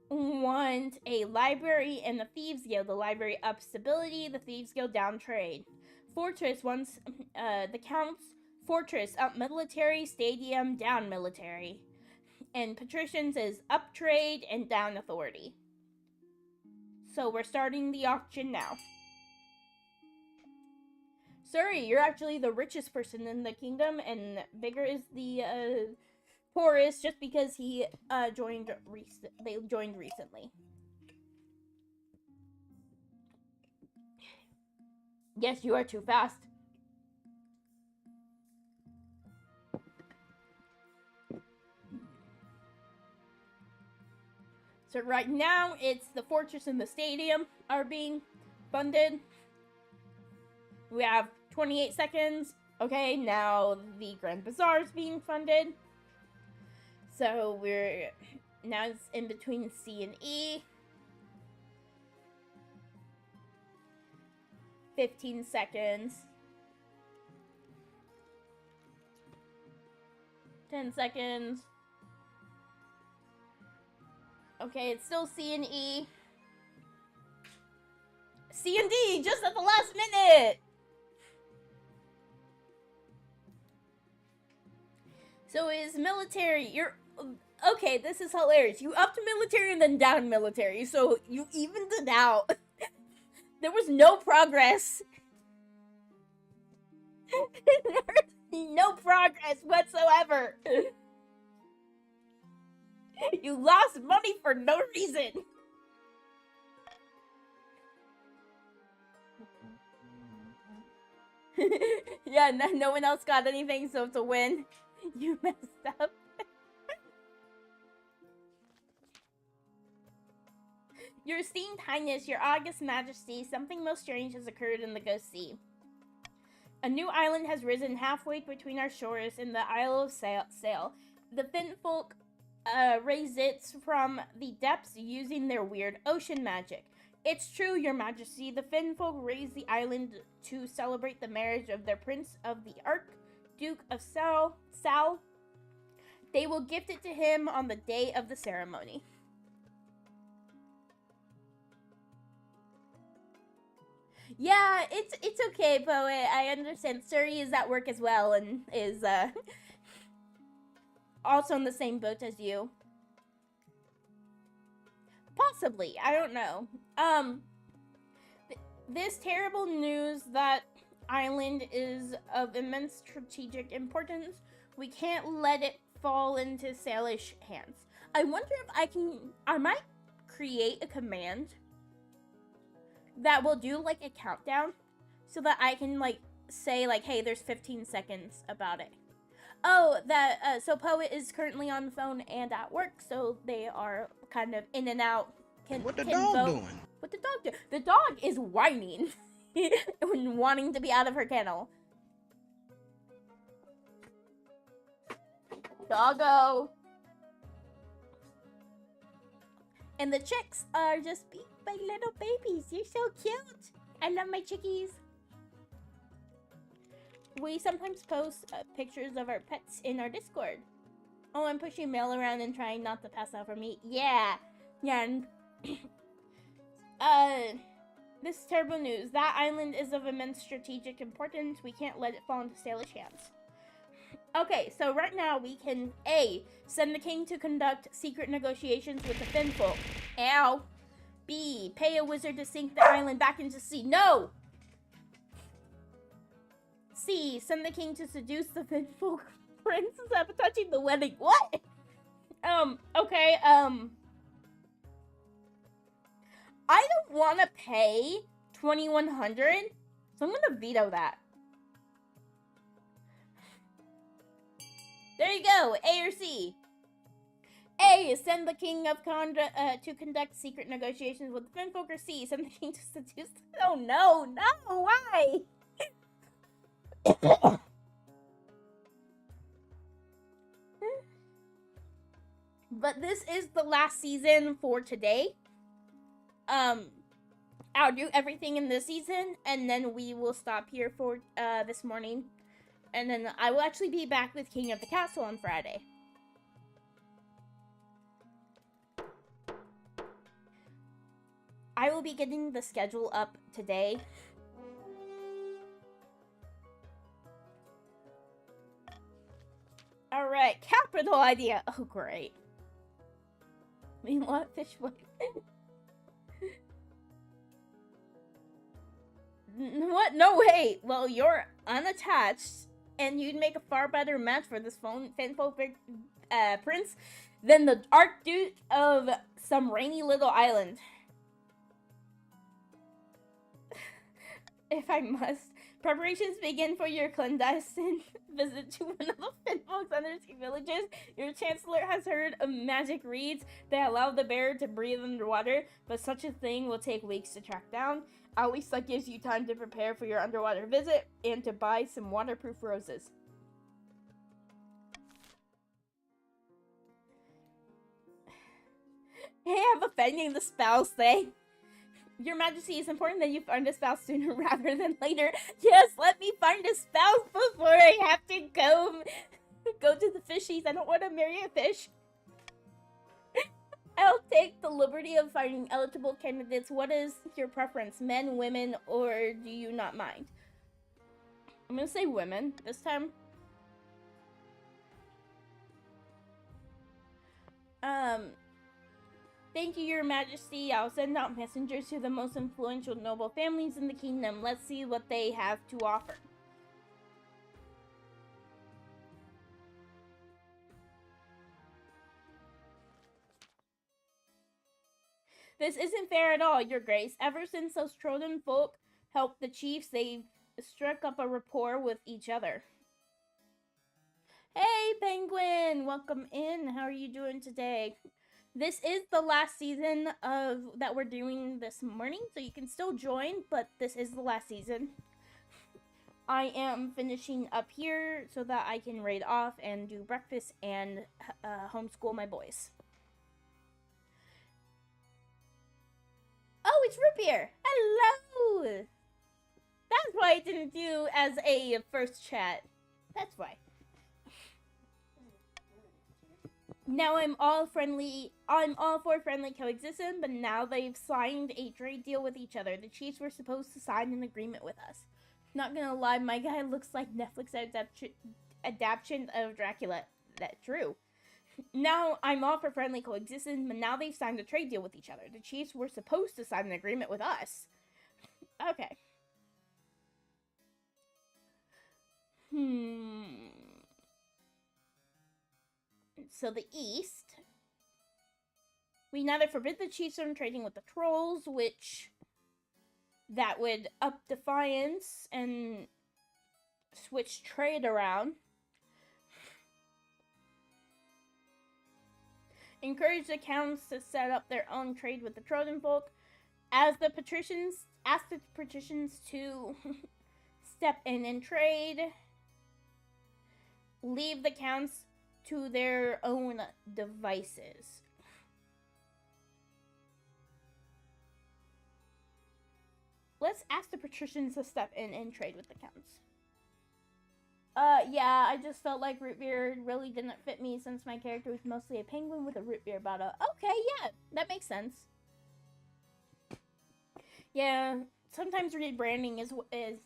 want a library and the Thieves Guild. The library up stability, the Thieves Guild down trade. Fortress wants the Count's fortress up military, stadium down military. And Patricians is up trade and down authority. So we're starting the auction now. Sorry, you're actually the richest person in the kingdom, and Bigger is the poorest just because he joined recently. Yes, you are too fast. So right now, it's the fortress and the stadium are being funded. We have 28 seconds. Okay, now the Grand Bazaar is being funded. So now it's in between C and E. 15 seconds. 10 seconds. Okay, it's still C and E. C and D, just at the last minute! So is military, okay, this is hilarious. You upped military and then down military, so you evened it out. There was no progress. No progress whatsoever. You lost money for no reason. Yeah, no one else got anything, so it's a win. You messed up. Your esteemed highness, your august majesty, something most strange has occurred in the Ghost Sea. A new island has risen halfway between our shores in the Isle of Sail. The Finn folk raised it from the depths using their weird ocean magic. It's true, your majesty. The Finn folk raised the island to celebrate the marriage of their prince of the Archduke of Sal. They will gift it to him on the day of the ceremony. Yeah, it's okay, Poet. I understand. Suri is at work as well and is also in the same boat as you. Possibly. I don't know. This terrible news that island is of immense strategic importance. We can't let it fall into Salish hands. I wonder if I might create a command that will do like a countdown so that I can like say like, hey, there's 15 seconds about it. Oh, that so Poet is currently on the phone and at work, so they are kind of in and out. What the can dog vote. doing? What the dog do? The dog is whining and wanting to be out of her kennel. Doggo. And the chicks are just my little babies. You're so cute. I love my chickies. We sometimes post pictures of our pets in our Discord. Oh, I'm pushing mail around and trying not to pass out for me. Yeah. Yeah. And, this is terrible news. That island is of immense strategic importance. We can't let it fall into sailors' hands. Okay, so right now we can A, send the king to conduct secret negotiations with the Finfolk. Ow. B, pay a wizard to sink the island back into sea. No! C, send the king to seduce the Finfolk prince sabotaging the wedding. What? Okay, I don't want to pay $2,100, so I'm gonna veto that. There you go, A or C. A, send the king of to conduct secret negotiations with the Finfolk, or C, send the king to seduce. Oh no, why? But this is the last season for today. I'll do everything in this season, and then we will stop here for this morning. And then I will actually be back with King of the Castle on Friday. I will be getting the schedule up today. Alright, capital idea. Oh, great. I mean, what? Fish what? What? No, wait. Well, you're unattached, and you'd make a far better match for this Finfolk prince than the Archduke of some rainy little island. If I must. Preparations begin for your clandestine visit to one of the Finfolk's undersea villages. Your chancellor has heard of magic reeds that allow the bearer to breathe underwater, but such a thing will take weeks to track down. At least that gives you time to prepare for your underwater visit and to buy some waterproof roses. Hey, I'm offending the spouse thing. Your Majesty, it's important that you find a spouse sooner rather than later. Yes, let me find a spouse before I have to go to the fishies. I don't want to marry a fish. I'll take the liberty of finding eligible candidates. What is your preference? Men, women, or do you not mind? I'm gonna say women this time. Thank you, Your Majesty. I'll send out messengers to the most influential noble families in the kingdom. Let's see what they have to offer. This isn't fair at all, Your Grace. Ever since those Trojan folk helped the chiefs, they've struck up a rapport with each other. Hey, Penguin! Welcome in. How are you doing today? This is the last season that we're doing this morning, so you can still join, but this is the last season. I am finishing up here so that I can raid off and do breakfast and homeschool my boys. Oh, it's Root Beer! Hello! That's why I didn't do as a first chat. That's why. Now I'm all for friendly coexistence, but now they've signed a trade deal with each other. The Chiefs were supposed to sign an agreement with us. Not gonna lie, my guy looks like Netflix adaptation of Dracula. That's true. Now I'm all for friendly coexistence, but now they've signed a trade deal with each other. The Chiefs were supposed to sign an agreement with us. Okay. So the East, we neither forbid the Chiefs from trading with the Trolls, which that would up defiance and switch trade around. Encourage the counts to set up their own trade with the Trojan folk. Ask the patricians to step in and trade. Leave the counts to their own devices. Let's ask the patricians to step in and trade with the counts. Yeah, I just felt like root beer really didn't fit me since my character was mostly a penguin with a root beer bottle. Okay, yeah, that makes sense. Yeah, sometimes rebranding is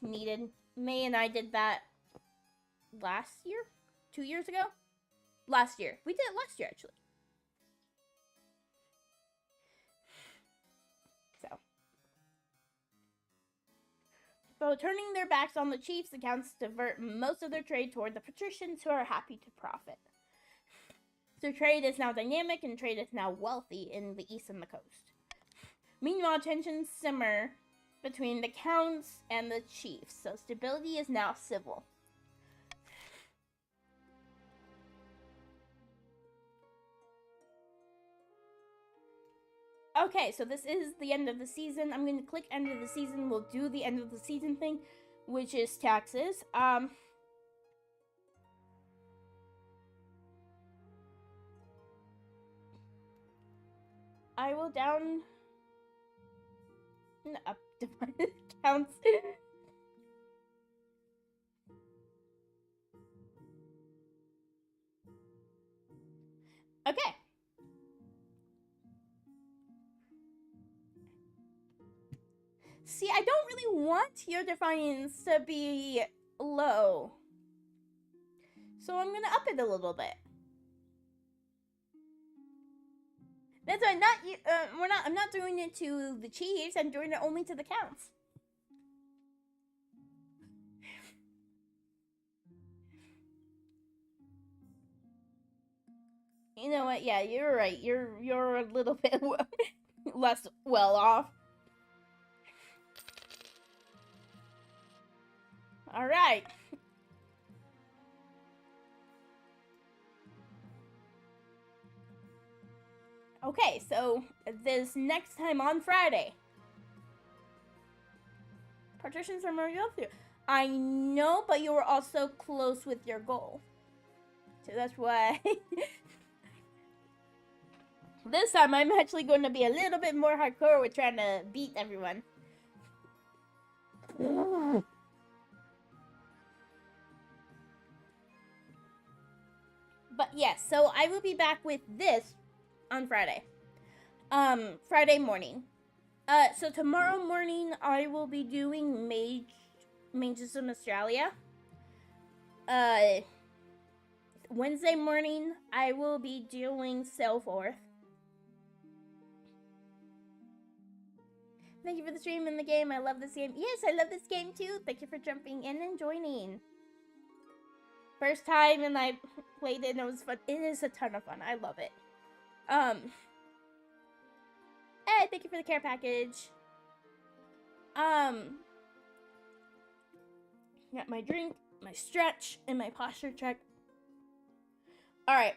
needed. May and I did that last year? 2 years ago? Last year. We did it last year, actually. So turning their backs on the chiefs, the counts divert most of their trade toward the patricians, who are happy to profit. So trade is now dynamic and trade is now wealthy in the east and the coast. Meanwhile, tensions simmer between the counts and the chiefs, so stability is now civil. Okay, so this is the end of the season. I'm going to click end of the season. We'll do the end of the season thing, which is taxes. I will down up divide counts. Okay. See, I don't really want your defiance to be low. So I'm gonna up it a little bit. That's why I'm not doing it to the chiefs, I'm doing it only to the counts. You know what? Yeah, you're right. You're a little bit less well off. All right. Okay, so this next time on Friday, patricians are more wealthy. I know, but you were also close with your goal, so that's why. This time, I'm actually going to be a little bit more hardcore with trying to beat everyone. But yes, so I will be back with this on Friday. Friday morning. So tomorrow morning, I will be doing Mages of Australia. Wednesday morning, I will be doing Sailforth. Thank you for the stream and the game. I love this game. Yes, I love this game too. Thank you for jumping in and joining. First time and I played it and it was fun. It is a ton of fun. I love it. Hey, thank you for the care package. Got my drink, my stretch, and my posture check. Alright.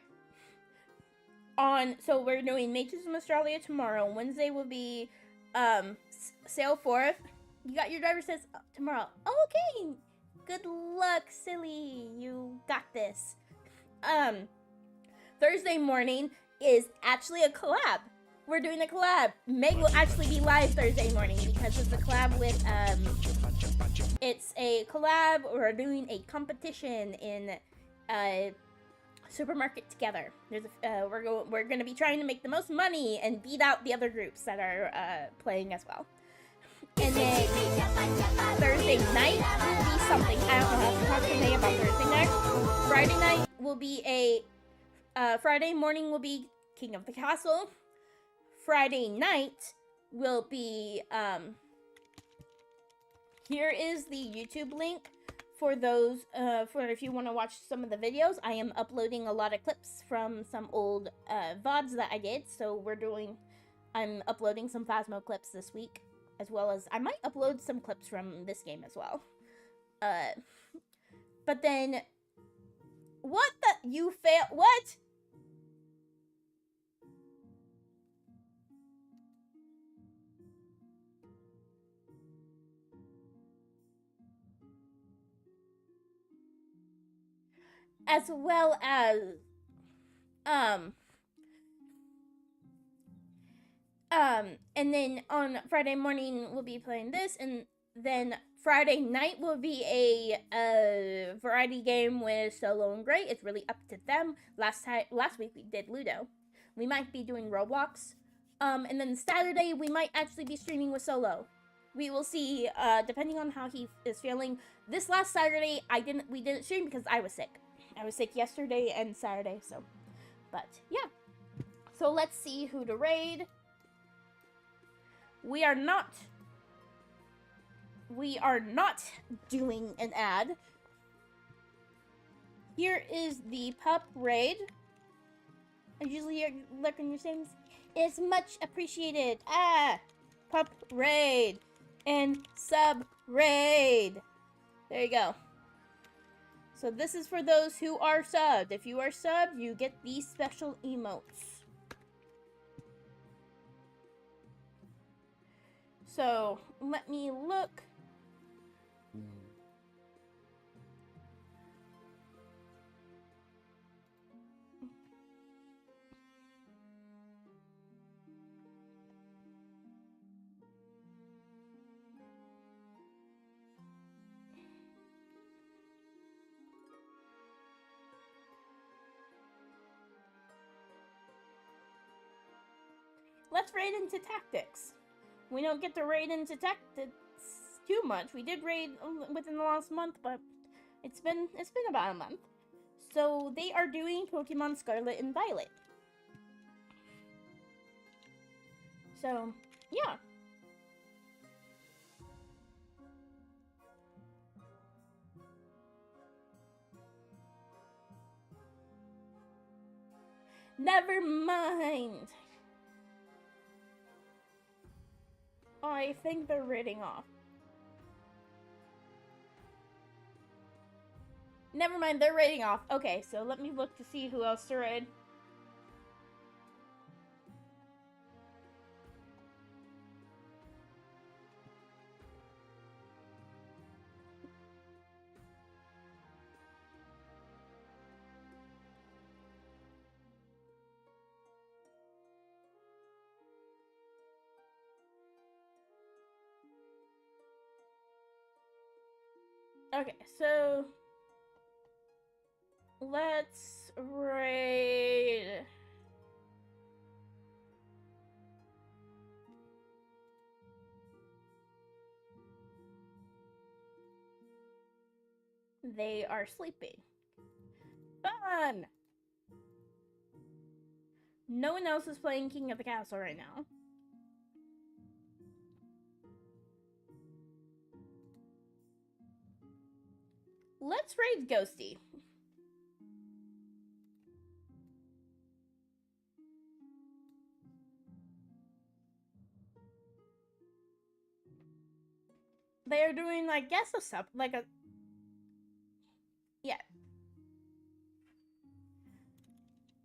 So we're doing Mages of Australia tomorrow. Wednesday will be Sailforth. You got your driver's test tomorrow. Okay. Good luck, silly. You got this. Thursday morning is actually a collab. We're doing a collab. Meg will actually be live Thursday morning because it's a collab with it's a collab. We're doing a competition in supermarket together. There's we're gonna be trying to make the most money and beat out the other groups that are playing as well. And then Thursday night will be something. I don't know how to talk today about Thursday night. Friday night will be Friday morning will be King of the Castle. Friday night will be here is the YouTube link for those for if you want to watch some of the videos. I am uploading a lot of clips from some old VODs that I did. So I'm uploading some Phasmo clips this week, as well as I might upload some clips from this game as well. But then what? as well as and then on Friday morning we'll be playing this, and then Friday night will be a variety game with Solo and Gray. It's really up to them. Last week we did Ludo. We might be doing Roblox. And then Saturday we might actually be streaming with Solo. We will see, depending on how he is feeling. This last Saturday we didn't stream because I was sick. I was sick yesterday and Saturday, so. But yeah. So let's see who to raid. We are not doing an ad. Here is the pup raid. I usually look in your things. It's much appreciated. Pup raid and sub raid. There you go. So this is for those who are subbed. If you are subbed, you get these special emotes. So let me look. Let's raid into tactics. We don't get to raid into tactics too much. We did raid within the last month, but it's been about a month. So they are doing Pokemon Scarlet and Violet. So yeah. Never mind. Oh, I think they're raiding off. Never mind, they're raiding off. Okay, so let me look to see who else to raid. Okay, so let's raid. They are sleeping. Fun! No one else is playing King of the Castle right now. Let's raid Ghosty. They are doing, I guess, a sub, like a, yeah.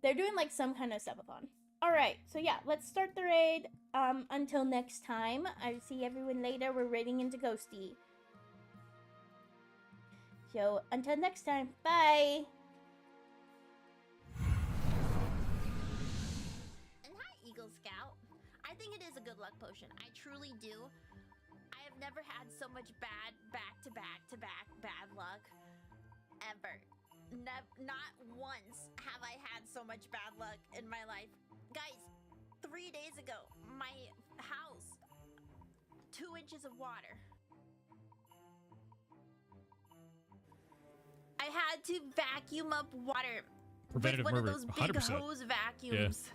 They're doing like some kind of subathon. Alright, so yeah, let's start the raid. Until next time, I'll see everyone later. We're raiding into Ghosty. So, until next time, bye! And hi, Eagle Scout. I think it is a good luck potion. I truly do. I have never had so much back-to-back bad luck. Ever. Not once have I had so much bad luck in my life. Guys, 3 days ago, my house, 2 inches of water. I had to vacuum up water with Preventative one of murder, those big 100%. hose vacuums. Yeah.